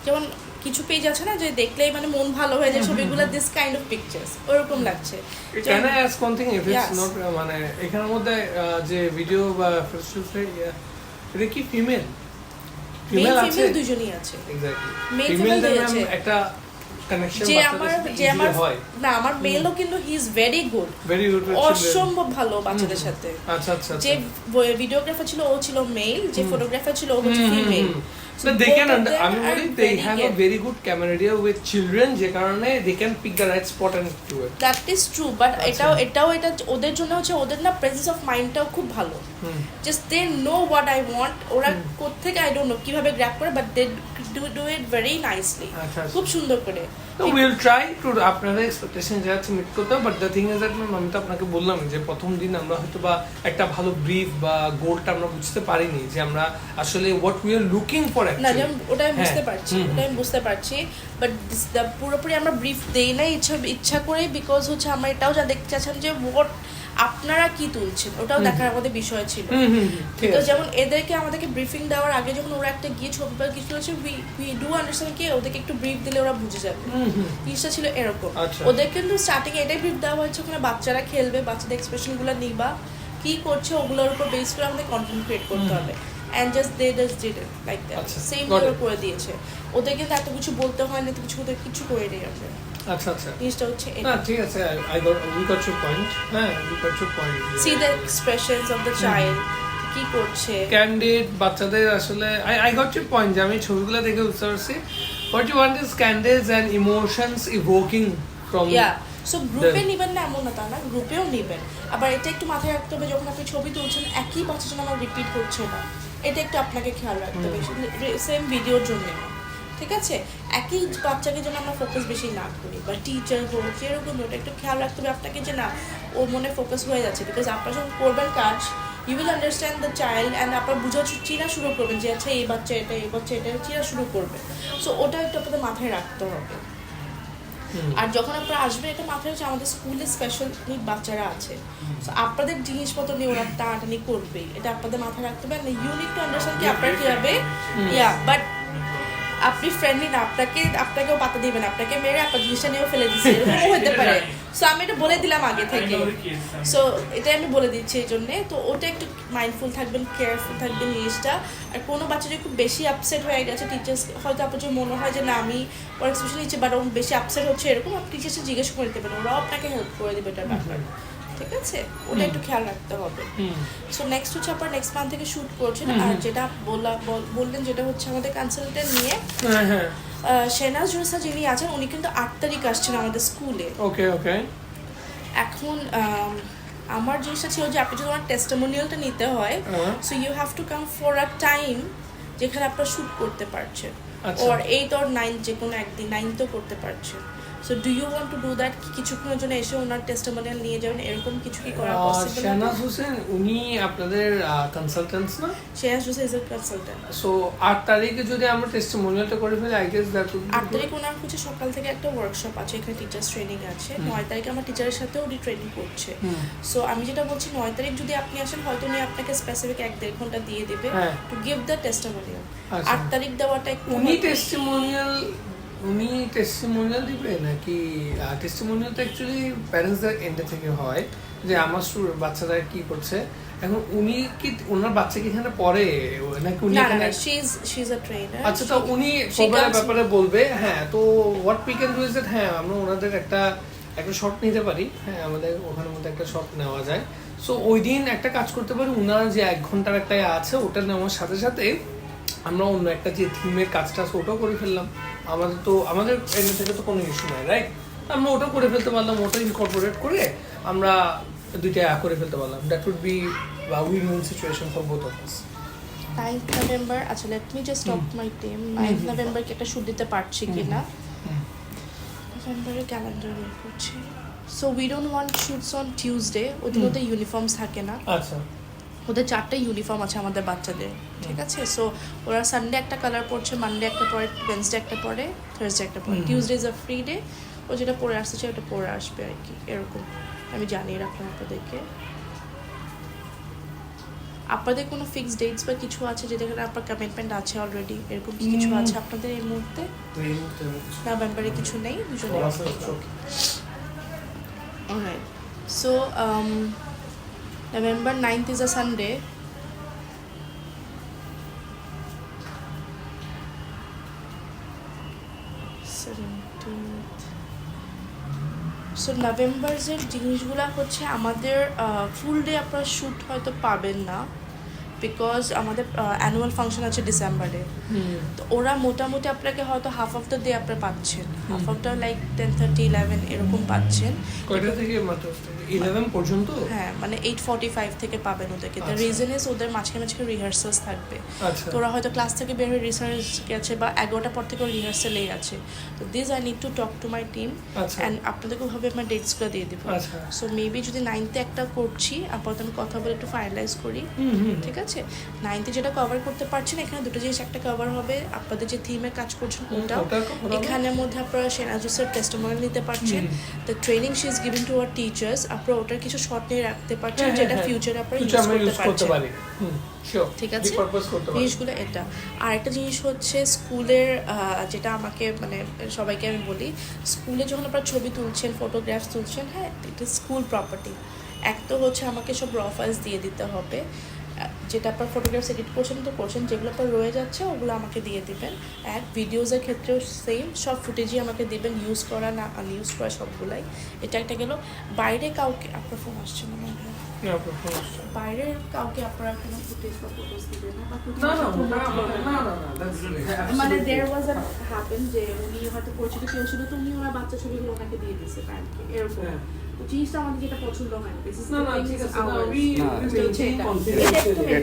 যেমন কিছু পেজ আছে না যে দেখলেই মানে মন ভালো হয়ে যায়, ছবিগুলো দিস কাইন্ড অফ পিকচার্স ওরকম লাগছে। Can I ask one thing, if it's not মানে এখানের মধ্যে যে ভিডিও বা ফেসবুকে এটা কি ফিমেল আছে? দুজনেই আছে, এক্স্যাক্টলি। মেল ফিমেল ফিমেল আছে আছে। একটা কানেকশন যে আমার হয় না, আমার মেলও কিন্তু হি ইজ ভেরি গুড, অসম্ভব ভালো বাচ্চাদের সাথে। আচ্ছা আচ্ছা। যে ভিডিওগ্রাফার ছিল ও ছিল মেল, যে ফটোগ্রাফার ছিল ও হচ্ছে ফিমেল। So they can আমি বলি they have a very good camaraderie with children, যে কারণে they can pick the right spot and do it. That is true, but এটা ওদের জন্য হচ্ছে, ওদের না প্রেজেন্স অফ মাইন্ডটাও খুব ভালো। Just they know what I want, ওরা কোত্থেকে I don't know কিভাবে গ্র্যাব করে, but they do it very nicely, খুব সুন্দর করে। So we'll try to আপনাদের এক্সপেকটেশন যা আছে মিট করতে, but the thing is that আমি তো আপনাকে বললাম যে প্রথম দিন আমরা হয়তো বা একটা ভালো ব্রিফ বা গোলটা আমরা বুঝতে পারিনি, যে আমরা আসলে what we are looking for না, অ্যাকচুয়ালি। যেমন ওটা আমি বুঝতে পারছি, বাট পুরোপুরি আমরা ব্রিফ দেই না ইচ্ছা করে, বিকজ হচ্ছে আমরা এটাও যা দেখতে চাচ্ছিলাম যে হোয়াট আপনারা কি তুলছেন, ওটাও দেখার আমাদের বিষয় ছিল। তো যেমন এদেরকে আমাদেরকে ব্রিফিং দেওয়ার আগে যখন ওরা একটা গিয়ে ছবি বা কিছু হচ্ছে, উই ডু আন্ডারস্ট্যান্ড কি ওদেরকে একটু ব্রিফ দিলে ওরা বুঝে যাবে, জিনিসটা ছিল এরকম। ওদের কিন্তু স্টার্টিং এটাই ব্রিফ দেওয়া হয়েছে, ওখানে বাচ্চারা খেলবে, বাচ্চাদের এক্সপ্রেশনগুলো নিবা, কি করছে ওগুলোর উপর বেস করে আমাদের কন্টেন্ট ক্রিয়েট করতে হবে। And just they just did it like that, same করে দিয়েছে। ওদের কিন্তু এত কিছু বলতে হয় না, কিছু ওদের কিছু করে নেই আমরা। আচ্ছা আচ্ছা, জিনিসটা হচ্ছে না ঠিক আছে, we got your point. হ্যাঁ, we got your point. See the expressions of the child, কি করছে ক্যান্ডিড বাচ্চাদের আসলে I got your point, যে আমি ছবিগুলো দেখে বুঝতে পারছি what you want is candids and emotions evoking from so গ্রুপে নিবেন না এমন না, তা না, গ্রুপেও নিবেন। আবার এটা একটু মাথায় রাখতে হবে, যখন আপনি ছবি তুলছেন একই বাচ্চা যেন আমার রিপিট করছে না, এটা একটু আপনাকে খেয়াল রাখতে হবে, সেম ভিডিওর জন্য। ঠিক আছে, একই বাচ্চাকে যেন আমরা ফোকাস বেশি না করি, বা টিচার হোক যেরকম, ওটা একটু খেয়াল রাখতে হবে আপনাকে, যে না ও মনে ফোকাস হয়ে যাচ্ছে। বিকজ আপনারা যখন করবেন কাজ, you will understand the child, and আপনার চিনা শুরু করবেন যে আচ্ছা এই বাচ্চা এটা, এই বাচ্চা এটা, চিনা শুরু করবে। সো ওটা একটু আপনাদের মাথায় রাখতে হবে। আর যখন আপনারা আসবেন, এটা মাথায় হচ্ছে আমাদের স্কুলে স্পেশাল নিড বাচ্চারা আছে, সো আপনাদের জিনিসপত্র নিয়ে ওরা টানাটানি করবে, এটা আপনাদের মাথায় রাখতে হবে। ইউ নিড টু আন্ডারস্ট্যান্ড কি আপনারা কীভাবে, বাট আপনি ফ্রেন্ডলি না, আপনাকেও পাতা দিবেন, আপনাকে মেরে আপনার জিনিসটা নিয়েও ফেলে দিচ্ছে, এরকম হতে পারে। সো আমি এটা বলে দিলাম আগে থেকে, সো এটাই আমি বলে দিচ্ছি এই জন্যে। তো ওটা একটু মাইন্ডফুল থাকবেন, কেয়ারফুল থাকবেন জিনিসটা। আর কোনো বাচ্চা যদি খুব বেশি আপসেট হয়ে গেছে, টিচার্স হয়তো আপনার যদি মনে হয় যে না আমি ওর এক্সপ্রেশন নিচ্ছি, বাট ও বেশি আপসেট হচ্ছে এরকম, আপনি টিচার্সে জিজ্ঞেস করে দিতে পারেন, ওরাও আপনাকে হেল্প করে দেবে এটার ব্যাপারে। ঠিক আছে, ওটা একটু খেয়াল রাখতে হবে। সো নেক্সট হচ্ছে আপনার নেক্সট মান্থ থেকে শ্যুট করছেন। আর যেটা বললেন যেটা হচ্ছে আমাদের কনসালটেন্ট নিয়ে শেনাজ জুসা যিনি আছেন, উনি কিন্তু 8 তারিখ আসছেন আমাদের স্কুলে। ওকে ওকে। এখন আমার জিনিসটা ছিল যে আপনি যদি আমার টেস্টিমোনিয়ালটা নিতে হয়, so you have to come for a time যেখানে আপনারা শ্যুট করতে পারছেন, ওর 8 or 9 যে কোনো একদিন 9 তো করতে পারছেন। So do you want to do that? কিছুক্ষণের জন্য এসে ওনার টেস্টিমোনিয়াল নিয়ে যাবেন, এরকম কিছু কি করা পসিবল? শাহনাজ হোসেন উনি আপনাদের কনসালটেন্টস না? Shahnaz Husain is a consultant. So 8 তারিখে যদি আমরা টেস্টিমোনিয়ালটা করে ফেলি, I guess that would be 8 তারিখ ওনার হচ্ছে সকাল থেকে একটা ওয়ার্কশপ আছে, এখানে টিচার্স ট্রেনিং আছে। 9 তারিখে আমার টিচারের সাথেও উনি ট্রেনিং করছে। সো আমি যেটা বলছি 9 তারিখ যদি আপনি আসেন, হয়তো উনি আপনাকে স্পেসিফিক 1-1.5 ঘন্টা দিয়ে দেবে টু গিভ দ্য টেস্টিমোনিয়াল। 8 তারিখ দেওয়াটা একটু উনি টেস্টিমোনিয়াল দিবে নাকি? টেস্টিমোনিয়ালটা অ্যাকচুয়ালি প্যারেন্টসদের এন্ড থেকে হয় যে আমার বাচ্চারা কি করছে। এখন উনি কি ওনার বাচ্চা কি এখানে পড়ে নাকি উনি এখানে? She is a trainer. আচ্ছা, তো উনি প্রোগ্রামের ব্যাপারে বলবে। হ্যাঁ, তো what we can do is that, হ্যাঁ আমরা ওনাদের একটা শট নিতে পারি। হ্যাঁ, আমাদের ওখানের মধ্যে একটা শট নেওয়া যায়। সো ওই দিন একটা কাজ করতে পারি, ওনার যে 1 ঘন্টার একটা আছে ওটা নেওয়ার সাথে সাথে আমরা অন্য একটা যে থিমের কাজটা আছে ওটাও করে ফেললাম। আমাদের এন্ড থেকে তো কোনো ইস্যু নাই, রাইট? আমরা ওটা করে ফেলতে পারলাম, ওটা ইনকর্পোরেট করে আমরা দুইটা করে ফেলতে পারলাম। That would be win win situation for both of us. 9th November, আচ্ছা let me just talk my team. 9th November কি একটা শুট দিতে পারছি কিনা? নভেম্বরের ক্যালেন্ডার বের করছি। So we don't want suits on Tuesday, ওদের মধ্যে ইউনিফর্মস থাকে না। আচ্ছা, ওদের 4টা ইউনিফর্ম আছে আমাদের বাচ্চাদের, ঠিক আছে? সো ওরা সানডে একটা কালার পরছে, মানডে একটা পরে, ওয়েডনেসডে একটা পরে, থার্সডে একটা পরে, Tuesday is a free day. ও যেটা পরে আসছে ওটা পরে আসবে আর কি, এরকম আমি জানিয়ে রাখলাম আপনাদেরকে। আপনাদের কোনো ফিক্সড ডেটস বা কিছু আছে যেখানে আপনার কমিটমেন্ট আছে অলরেডি, এরকম কি কিছু আছে আপনাদের এই মুহূর্তে? নভেম্বরে কিছু নেই, দুজনে? Alright, so November 9th is a Sunday. So নভেম্বরের জিনিসগুলো হচ্ছে আমাদের ফুল ডে আপনারা শ্যুট হয়তো পাবেন না, বিকজ আমাদের অ্যানুয়াল ফাংশন আছে ডিসেম্বরে। তো ওরা মোটামুটি আপনাকে হয়তো হাফ অফ দ্য ডে আপনারা পাচ্ছেন, হাফ অফ দ্য লাইক 10:30, 11 এরকম পাচ্ছেন। কয়টা থেকে মাত্র 11 পর্যন্ত? হ্যাঁ, মানে 8:45 থেকে পাবেন ওদেরকে। দ্য রিজন ইজ ওদের মাঝখানে রিহার্সালস থাকবে। আচ্ছা, তো ওরা হয়তো ক্লাস থেকে বের হয়ে রিসার্চ গেছে বা 11টার পর থেকে রিহার্সালেই আছে। তো this I need to talk to my team and আপনাদেরকে ওভাবে আমার ডেটসগুলো দিয়ে দেবো। সো মেবি যদি 9th একটা করছি, আপাতত আমি কথা বলে একটু ফাইনালাইজ করি, ঠিক আছে? 9th যেটা কভার করতে পারছেন, এখানে দুটো জিনিস, একটা কভার হবে আপনাদের যে থিমে কাজ করছেন ওটাও। এখানের মধ্যে আপনারা শাহনাজের টেস্টিমোনিয়াল নিতে পারছেন, the training she is giving to our teachers. আপনারা ওটার কিছু শর্ট নিয়ে রাখতে পারছেন যেটা ফিউচারে আপনারা ইউজ করতে পারছেন, ঠিক আছে? জিনিসগুলো এটা। আর একটা জিনিস হচ্ছে স্কুলের, যেটা আমাকে মানে সবাইকে আমি বলি, স্কুলে যখন আপনারা ছবি তুলছেন, ফটোগ্রাফস তুলছেন, হ্যাঁ এটা স্কুল প্রপার্টি। এক তো হচ্ছে আমাকে সব র ফাইলস দিয়ে দিতে হবে, যেটা আপনার ফটোগ্রাফস এডিট করছেন তো করছেন, যেগুলো আপনার রয়ে যাচ্ছে ওগুলো আমাকে দিয়ে দিবেন। এক ভিডিওসের ক্ষেত্রেও সেম, সব ফুটেজই আমাকে দিবেন, ইউজ করা না আনইউজ করা সবগুলাই। এটা একটা গেল। বাইরে কাউকে, আপনার ফোন আসছে না মনে হয়, বাইরে কাউকে আপনারা কোনো ফুটেজ বা ফটোজ দিবেন না? মানে দেয়ার ওয়াজ আ হ্যাপেন যে উনি হয়তো পরিচিত কেউ ছিল, তো উনি ওনার বাচ্চা ছবিগুলো ওনাকে দিয়ে দিচ্ছে প্যারেন্টকে, এরকম। তো জিনিসটা আমাদের যেটা পছন্দ হয় না,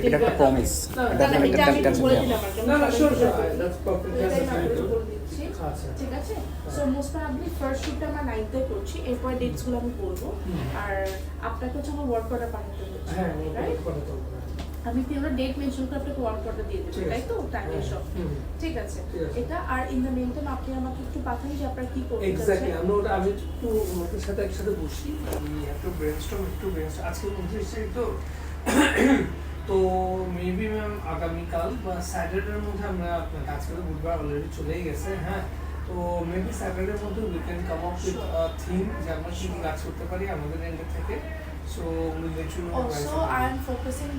এটা একটা প্রমিস, এটা আমি বলে দিলাম ঠিক আছে? সো মোস্ট প্রবাবলি ফার্স্ট শুটটা আমরা 9th করছি, এরপর ডেটসগুলো আমি বলবো। আর আপনাকে হচ্ছে আমার ওয়ার্ক অর্ডার পাঠাতে হচ্ছে, রাইট? আমি কি আমরা ডেট মেনশন করে আপনাকে ওয়ার্ক অর্ডার দিয়ে দেবো, তাই তো? টাইম সব ঠিক আছে এটা। আর ইন দ্য মেইনটাইম আপনি আমাকে একটু পাঠান যে আপনারা কি করতে চাচ্ছেন। এক্স্যাক্টলি, আমি একটু ওদের সাথে একসাথে বসি, আমি একটু ব্রেনস্টর্ম আজকে 29 তারিখ তো মেবি ম্যাম আগামীকাল বা স্যাটারডের মধ্যে আমরা আপনার কাজ করে, বুধবার অলরেডি চলেই গেছে, হ্যাঁ। তো মেবি স্যাটারডের মধ্যে we can come up with a theme যে আমরা কি কাজ করতে পারি আমাদের এন্ড থেকে। So will let you know. Also I am focusing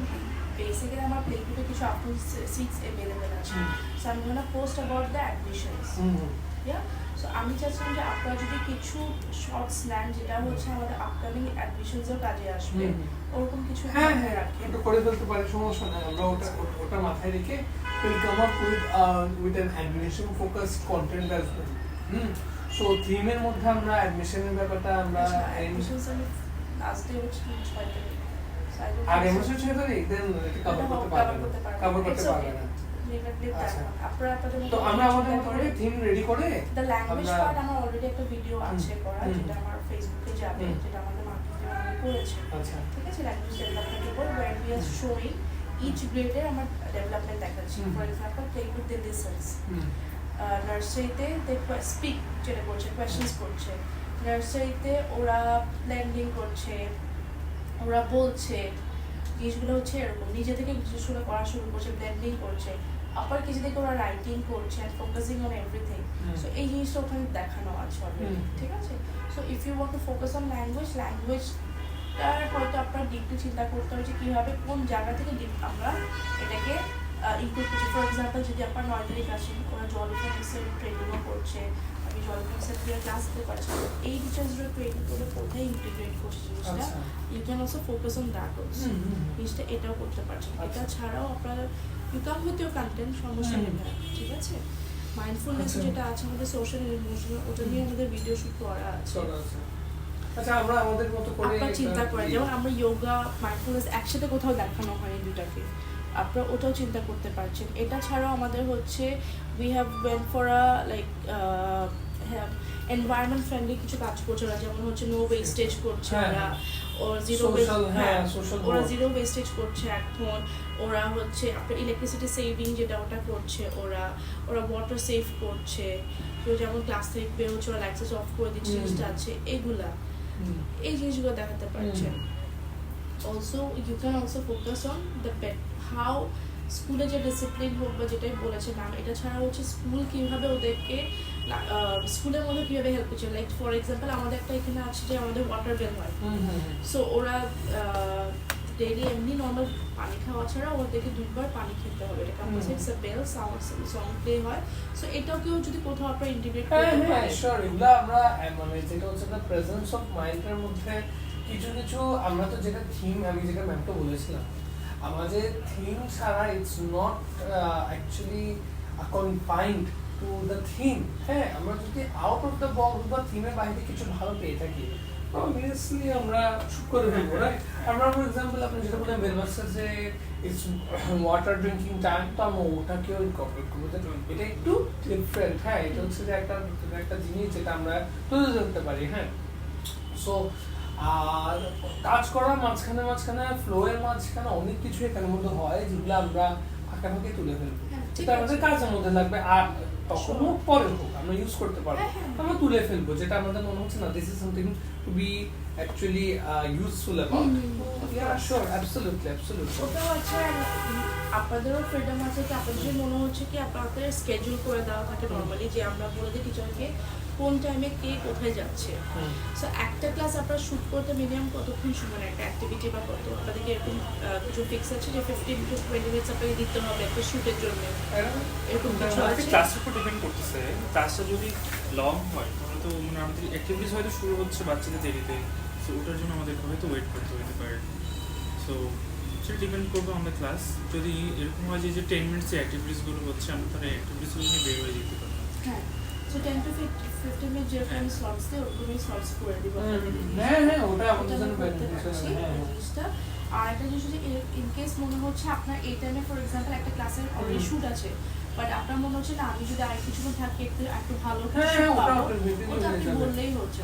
basically আমার প্লেটে কিছু আপলোড সিটস अवेलेबल আছে, so I am gonna post about the admissions. Yeah, so আমি চাচ্ছিলাম যে আপনারা যদি কিছু শর্টস নেন যেটা হচ্ছে আমাদের আপকামিং অ্যাডমিশনসের কাজে আসবে, ওরকম কিছু হ্যাঁ রাখেন, তো করে ফেলতে পারি, সমস্যা নেই। আমরা ওটা মাথায় রেখে will come up with an admission focused content as well. So থিমের মধ্যে আমরা অ্যাডমিশনের ব্যাপারটা আমরা অ্যাডমিশনস লাস্ট ডে হচ্ছে 6 তারিখ, আর এমএসএ 6 তারিখ দেন কভার করতে পারবে না। লিভ ইট দ্যাট আপনারা আপনাদের তো আমরা আমাদের মতো করে থিম রেডি করে দ্য ল্যাঙ্গুয়েজ আমরা- পার্ট আমার অলরেডি একটা ভিডিও আছে করা যেটা আমার ফেসবুকে যাবে যেটা আমাদের মার্কেটিং আমি করেছি আচ্ছা ঠিক আছে ল্যাঙ্গুয়েজ ডেভেলপমেন্ট উপর where we are showing each গ্রেডের আমার ডেভেলপমেন্ট দেখাচ্ছি for example play with the licence নার্সারিতে দে স্পিক যেটা করছে কোয়েশ্চেন্স করছে নার্সারিতে ওরা ব্লেন্ডিং করছে ওরা বলছে জিনিসগুলো হচ্ছে এরকম নিজে থেকে জিনিসগুলো করা শুরু করছে ব্লেন্ডিং করছে আপার কিছু থেকে ওরা রাইটিং করছে and focusing on everything so এই জিনিসটা ওখানে দেখানো আছে অলরেডি ঠিক আছে so if you want to focus on ল্যাঙ্গুয়েজটার হয়তো আপনার ডিপলি চিন্তা করতে হবে যে কীভাবে কোন জায়গা থেকে আমরা এটাকে ইনক্লুড করছি ফর এক্সাম্পল যদি আপনার 9 তারিখ আসেন ওরা জলফেন্সের ট্রেনিংও করছে আমি জলফেন্সের ক্লাস দিতে পারছি এই টিচার্সরা ট্রেনিং করে কোথায় ইন্টিগ্রেট করছে জিনিসটা you can also focus on that also জিনিসটা এটাও করতে পারছেন এটা ছাড়াও আপনারা you come with your content সমস্যা নেই না ঠিক আছে মাইন্ডফুলনেস যেটা আছে আমাদের সোশ্যাল ইমোশনাল ওটা নিয়ে আমাদের ভিডিও শুট করা আছে আচ্ছা আমরা আমাদের মতো করে আপনারা চিন্তা করেন যেমন আমরা যোগা মাইন্ডফুলনেস একসাথে কোথাও দেখানো হয় দুটাকে আপনারা ওটাও চিন্তা করতে পারছেন এটা ছাড়াও আমাদের হচ্ছে we have went for a like environment friendly কিছু কাজ করছে ওরা যেমন হচ্ছে নো ওয়েস্টেজ করছে ওরা ওর জিরো ওরা জিরো ওয়েস্টেজ করছে এখন ওরা হচ্ছে আপনার ইলেকট্রিসিটি সেভিং যেটা ওটা করছে ওরা ওয়াটার সেভ করছে তো যেমন ক্লাস থেকে বেরোচ্ছে ওরা লাইটস অফ করে দিচ্ছে জিনিসটা আছে এগুলা এই জিনিসগুলো দেখাতে পারছেন also you can also focus on the pet how স্কুলে যে ডিসিপ্লিন হোক বা যেটাই বলেছে ম্যাম এটা ছাড়া হচ্ছে স্কুল কীভাবে ওদেরকে স্কুলের মধ্যে কীভাবে হেল্প করছে লাইক ফর এক্সাম্পল আমাদের একটা এখানে আছে যে আমাদের ওয়াটার বেল হয় সো ওরা ডেইলি এমনি নর্মাল পানি খাওয়া ছাড়া ওদেরকে 2 বার পানি খেতে হবে এটা compulsory it's a bell sound song play হয় সো এটাও কেউ যদি কোথাও আপনারা ইন্টিগ্রেট করতে পারেন শিওর এগুলো আমরা মানে যেটা হচ্ছে দ্য প্রেজেন্স অফ মাইন্ডের মধ্যে কিছু কিছু আমরা তো যেটা থিম আমি যেটা ম্যামকে বলেছিলাম আমাদের থিম ছাড়া it's not actually confined to the theme হ্যাঁ আমরা যদি আউট অফ দ্য বক্স বা থিমের বাইরে কিছু ভালো পেয়ে থাকি অবভিয়াসলি আমরা শুট করে ফেলবো রাইট আমরা ফর এক্সাম্পল আপনি যেটা বললেন বেলবাসের যে ইটস ওয়াটার ড্রিঙ্কিং টাইম তো আমরা ওটাকেও ইনকর্পোরেট করবো এটা একটু ডিফারেন্ট হ্যাঁ এটা হচ্ছে যে একটা জিনিস যেটা আমরা তুলে ধরতে পারি হ্যাঁ সো আর কাজ করার মাঝখানে ফ্লোয়ের মাঝখানে অনেক কিছু এখানের মধ্যে হয় যেগুলো আমরা ফাঁকে ফাঁকে তুলে ফেলবো যেটা আমাদের কাজের মধ্যে লাগবে আর তখন হোক পরে হোক আমরা ইউজ করতে পারবো আমরা তুলে ফেলবো যেটা আমাদের মনে হচ্ছে না this is something to be actually useful about yeah sure absolutely ওটাও আছে আপনাদেরও ফ্রিডম আছে কি আপনাদের মনে হচ্ছে কি আপনাদের স্কেডিউল করে দেওয়া থাকে নর্মালি যে আমরা বলে দিই টিচারকে কোন টাইমে কে কোথায় যাচ্ছে সো একটা ক্লাস আপনারা শুট করতে মিনিমাম কতক্ষণ সময় একটা অ্যাক্টিভিটি বা কত আপনাদেরকে এরকম কিছু ফিক্স আছে যে 15 to 20 মিনিটস আপনাকে দিতে হবে একটা শুটের জন্য এরকম কিছু আছে ক্লাসের উপর ডিপেন্ড করতেছে ক্লাসটা যদি লং হয় তাহলে তো মানে আমাদের অ্যাক্টিভিটিস হয়তো শুরু হচ্ছে বাচ্চাদের দেরিতে সো ওটার জন্য আমাদের হয়তো ওয়েট করতে হতে পারে সো সেটা ডিপেন্ড করবে আমাদের ক্লাস যদি এরকম হয় যে 10 মিনিটস যে অ্যাক্টিভিটিসগুলো হচ্ছে আমরা তাহলে অ্যাক্টিভিটিসগুলো নিয়ে বের হয়ে যেতে পারি হ্যাঁ সো 10 to 15 মিনিট যেরকম স্লটস দিয়ে ওরকমই স্লটস করে দিব হ্যাঁ ওটা আমাদের জন্য জিনিসটা আর একটা জিনিস হচ্ছে ইন কেস মনে হচ্ছে আপনার এই টাইমে ফর এক্সাম্পল একটা ক্লাসের অলরেডি শুট আছে বাট আপনার মনে হচ্ছে না আমি যদি আর কিছুক্ষণ থাকি একটু ভালো ওটা আপনি বললেই হচ্ছে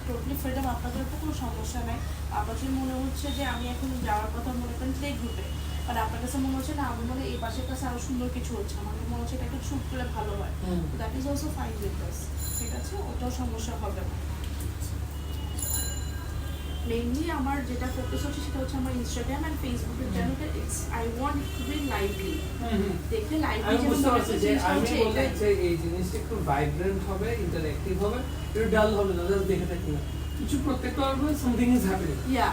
টোটালি ফ্রিডম আপনাদের তো কোনো সমস্যা নাই আপনার যদি মনে হচ্ছে যে আমি এখন যাওয়ার কথা মনে করেন প্লে গ্রুপে বাট আপনার কাছে মনে হচ্ছে না আমি মনে এই পাশের কাছে আরো সুন্দর কিছু হচ্ছে আমার মনে হচ্ছে এটা একটু শুট করলে ভালো হয় that is also fine with us ঠিক আছে ওটাও সমস্যা হবে না মেইনলি আমার যেটা ফোকাস হচ্ছে সেটা হচ্ছে আমার ইনস্টাগ্রাম এন্ড ফেসবুকের চ্যানেলটা it's I want it to be lively দেখলে লাইভলি আমি বুঝতে পারছি যে আমি বলতে যে এই জিনিসটা একটু ভাইব্রেন্ট হবে ইন্টারঅ্যাক্টিভ হবে একটু ডাল হবে না জাস্ট দেখে থাকি না কিছু প্রত্যেকটা হবে something is happening yeah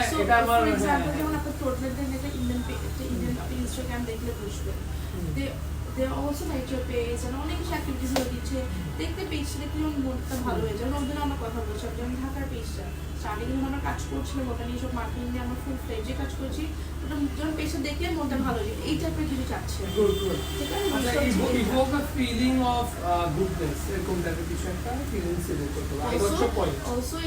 so এটা আমার ফর এক্সাম্পল যেমন আপনার টোটালদের একটা ইন্ডিয়ান ইনস্টাগ্রাম দেখলে বুঝবেন they also like your page and অনেক কিছু অ্যাক্টিভিটিস হয়ে দিচ্ছে দেখতে পেজটা দেখলে আমার মনটা ভালো হয়ে যায় ওদের আমরা কথা বলছিলাম যেমন ঢাকার পেজটা স্টার্টিং যখন আমরা কাজ করছিলাম ওটা নিয়ে সব মার্কেটিং নিয়ে আমরা ফুল ফ্লেজে কাজ করছি ওটা যখন পেজটা দেখলে মনটা ভালো হয়ে যায় এই টাইপের কিছু চাচ্ছে ঠিক আছে evoke a feeling of goodness এরকম টাইপের কিছু একটা ফিলিংস ইভোক করতে হবে I got your point also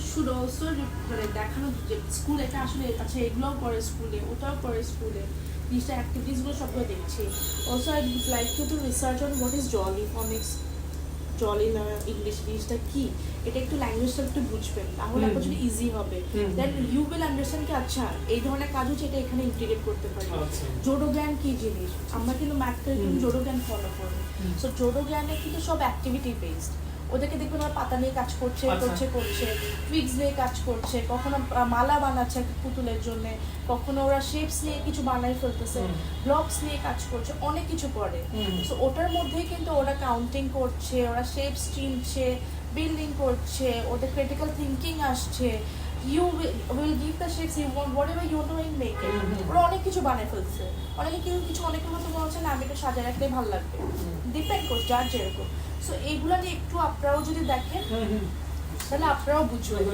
should also মানে দেখানো যে স্কুল এটা আসলে আচ্ছা এগুলোও করে স্কুলে ওটাও করে স্কুলে জিনিসটা অ্যাক্টিভিটিসগুলো সবগুলো দেখছি। Also I like to research on what is Jolly Phonics, Jolly না ইংলিশ জিনিসটা কি, এটা একটু ল্যাঙ্গুয়েজটা একটু বুঝবেন, তাহলে আপনার জন্য ইজি হবে। দেন ইউ উইল আন্ডারস্ট্যান্ড কি আচ্ছা এই ধরনের কাজ হচ্ছে, এটা এখানে ইন্টিগ্রেট করতে পারি। জোডো জ্ঞান কি জিনিস, আমরা কিন্তু ম্যাথ করে কিন্তু জোডো জ্ঞান ফলো করবো। সো জোডো জ্ঞানে কিন্তু সব অ্যাক্টিভিটি বেসড, ওদেরকে দেখবেন ওরা পাতা নিয়ে কাজ করছে, করছে টুইগস নিয়ে কাজ করছে, কখনো মালা বানাচ্ছে একটা পুতুলের জন্য, কখনো ওরা শেপস নিয়ে কিছু বানাই ফেলতেছে, ব্লকস নিয়ে কাজ করছে, অনেক কিছু করে। সো ওটার মধ্যেই কিন্তু ওরা কাউন্টিং করছে, ওরা শেপস চিনছে, বিল্ডিং করছে, ওদের ক্রিটিক্যাল থিঙ্কিং আসছে। You will give the shapes you want, whatever you want to make it. ওরা অনেক কিছু বানিয়ে ফেলছে, অনেকে কিছু অনেকের মতো মনে হচ্ছে না আমি এটা সাজায় রাখলেই ভালো লাগবে, ডিপেন্ড করছে যার যেরকম। সো এইগুলা নিয়ে একটু আপনারাও যদি দেখেন তাহলে আপনারাও বুঝবেন।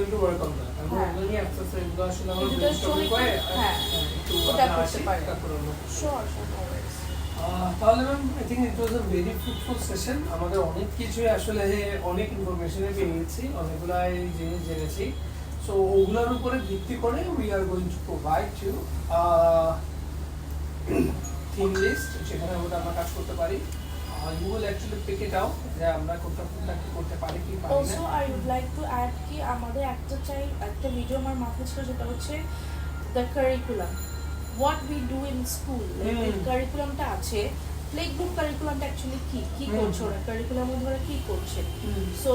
তাহলে ma'am I think it was a very fruitful session. আমাদের অনেক কিছু আসলে অনেক ইনফরমেশনে পেয়েছি, অনেকগুলাই জিনিস জেনেছি। সো ওগুলোর উপরে ভিত্তি করে we are going to provide you theme list, সেখানে আমরা কাজ করতে পারি। You will actually pick it out যে আমরা কোনটা কি করতে পারি কি পারি না। Also I would like to add কি আমাদের একটা ভিডিও আমার মাথায় ছিল, যেটা হচ্ছে the curriculum, what we do in school, like কারিকুলামটা আছে, প্লেগ্রুপ কারিকুলামটা অ্যাকচুয়ালি কি করছে ওরা, কারিকুলাম মধ্যে ওরা কি করছে। সো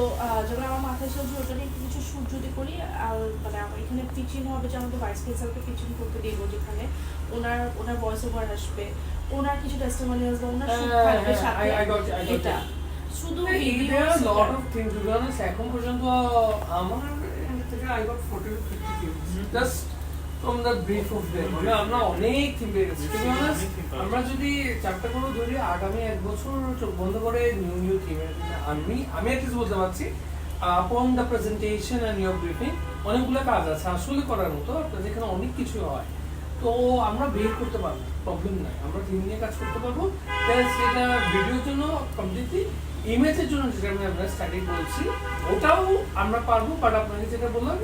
যখন আমার মাথায় ছিল যে ওটা নিয়ে কিছু শুট যদি করি, আর মানে আমার এখানে টিচিং হবে, যে আমাদের ভাইস প্রিন্সিপালকে টিচিং করতে দিব, যেখানে ওনার ভয়েস ওভার আসবে, ওনার কিছু টেস্টিমোনিয়ালস বা ওনার শুট থাকবে সাথে। এটা শুধু video lot of things to be honest. এখন পর্যন্ত আমার থেকে I got 40 to 50 views just from the brief of them. আমরা অনেক থিম পেয়ে গেছি। টু বি অনেস্ট আমরা যদি চ্যাপ্টার করে ধরি আগামী 1 বছর চোখ বন্ধ করে নিউ থিমের আমি অ্যাটলিস্ট বলতে পারছি upon the presentation and your briefing অনেকগুলো কাজ আছে আসলে করার মতো, আপনার যেখানে অনেক কিছু হয়। তো আমরা বের করতে পারবো, প্রবলেম নাই, আমরা টিম নিয়ে কাজ করতে পারবো। সেটা ভিডিওর জন্য কমপ্লিটলি, ইমেজের জন্য যেটা আমরা স্টাডি বলছি ওটাও আমরা পারবো। বাট আপনাকে যেটা বললাম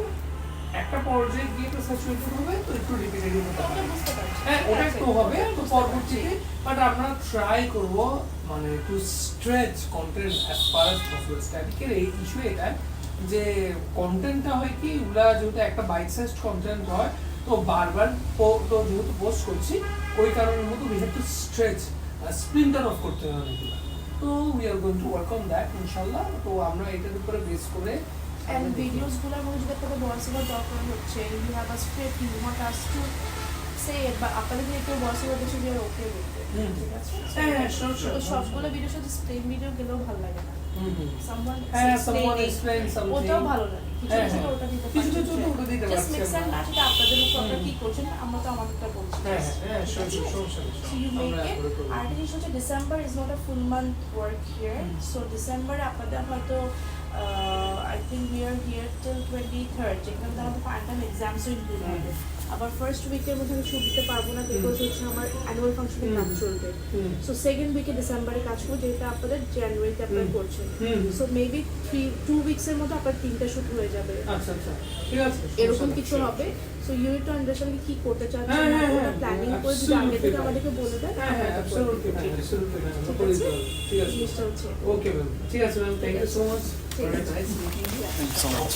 একটা পর্যায়ে গিয়ে তো স্যাচুরেটেড হবে, তো একটু রিপিটেটিভ হতে হবে। হ্যাঁ ওটা একটু হবে তো পরবর্তীতে, বাট আমরা ট্রাই করবো মানে to stretch content as far as possible. স্ট্যাটিকের এই ইস্যু এটা যে কন্টেন্টটা হয় কি, ওগুলা যেহেতু একটা বাইট সাইজড কন্টেন্ট হয়, তো বারবার তো যেহেতু পোস্ট করছি ওই কারণের মতো we have to stretch splinter of করতে হবে অনেকগুলো। তো we are going to work on that ইনশাআল্লাহ। তো আমরা এটার উপরে বেস করে and videos গুলোর মধ্যে যদি আপনাদের ভয়েস ওভার দরকার হচ্ছে, you have a script, you want us to say it, বা আপনাদের যদি কেউ ভয়েস ওভার দিচ্ছে যে ওকে বলতে, ঠিক আছে? হ্যাঁ sure সবগুলো ভিডিওর সাথে প্লেন ভিডিও গেলেও ভালো লাগে না। someone explain something, ওটাও ভালো লাগে, কিছু কিছু ওটা দিতে পারছি, কিছু ওটা দিতে পারছি। জাস্ট মিক্স এন্ড ম্যাচ, এটা আপনাদের উপর আপনারা কি করছেন, আমরা তো আমাদেরটা বলছি। হ্যাঁ sure So you make it. আর একটা জিনিস হচ্ছে December is not a full month work here, so December আপনাদের হয়তো I think we are here till 23rd, যেখানে আমাদের ফাইনাল এক্সামসও ইনক্লুড হবে। আবার ফার্স্ট উইকের মধ্যে আমি ছুটি দিতে পারবো না, বিকজ হচ্ছে আমার অ্যানুয়াল ফাংশনে কাজ চলবে। সো সেকেন্ড উইকে ডিসেম্বরে কাজ করবো, যেটা আপনাদের জানুয়ারিতে অ্যাপ্লাই করছেন। সো মেবি 2 উইকসের মধ্যে আপনার 3টা শুট হয়ে যাবে। আচ্ছা ঠিক আছে, এরকম কিছু হবে। So you need to understand কি করতে চাচ্ছেন, ওটা প্ল্যানিং করে যদি আগে থেকে আমাদেরকে বলে দেন। ঠিক আছে ওকে ম্যাম, ঠিক আছে ma'am, thank you so much. Thank you so much.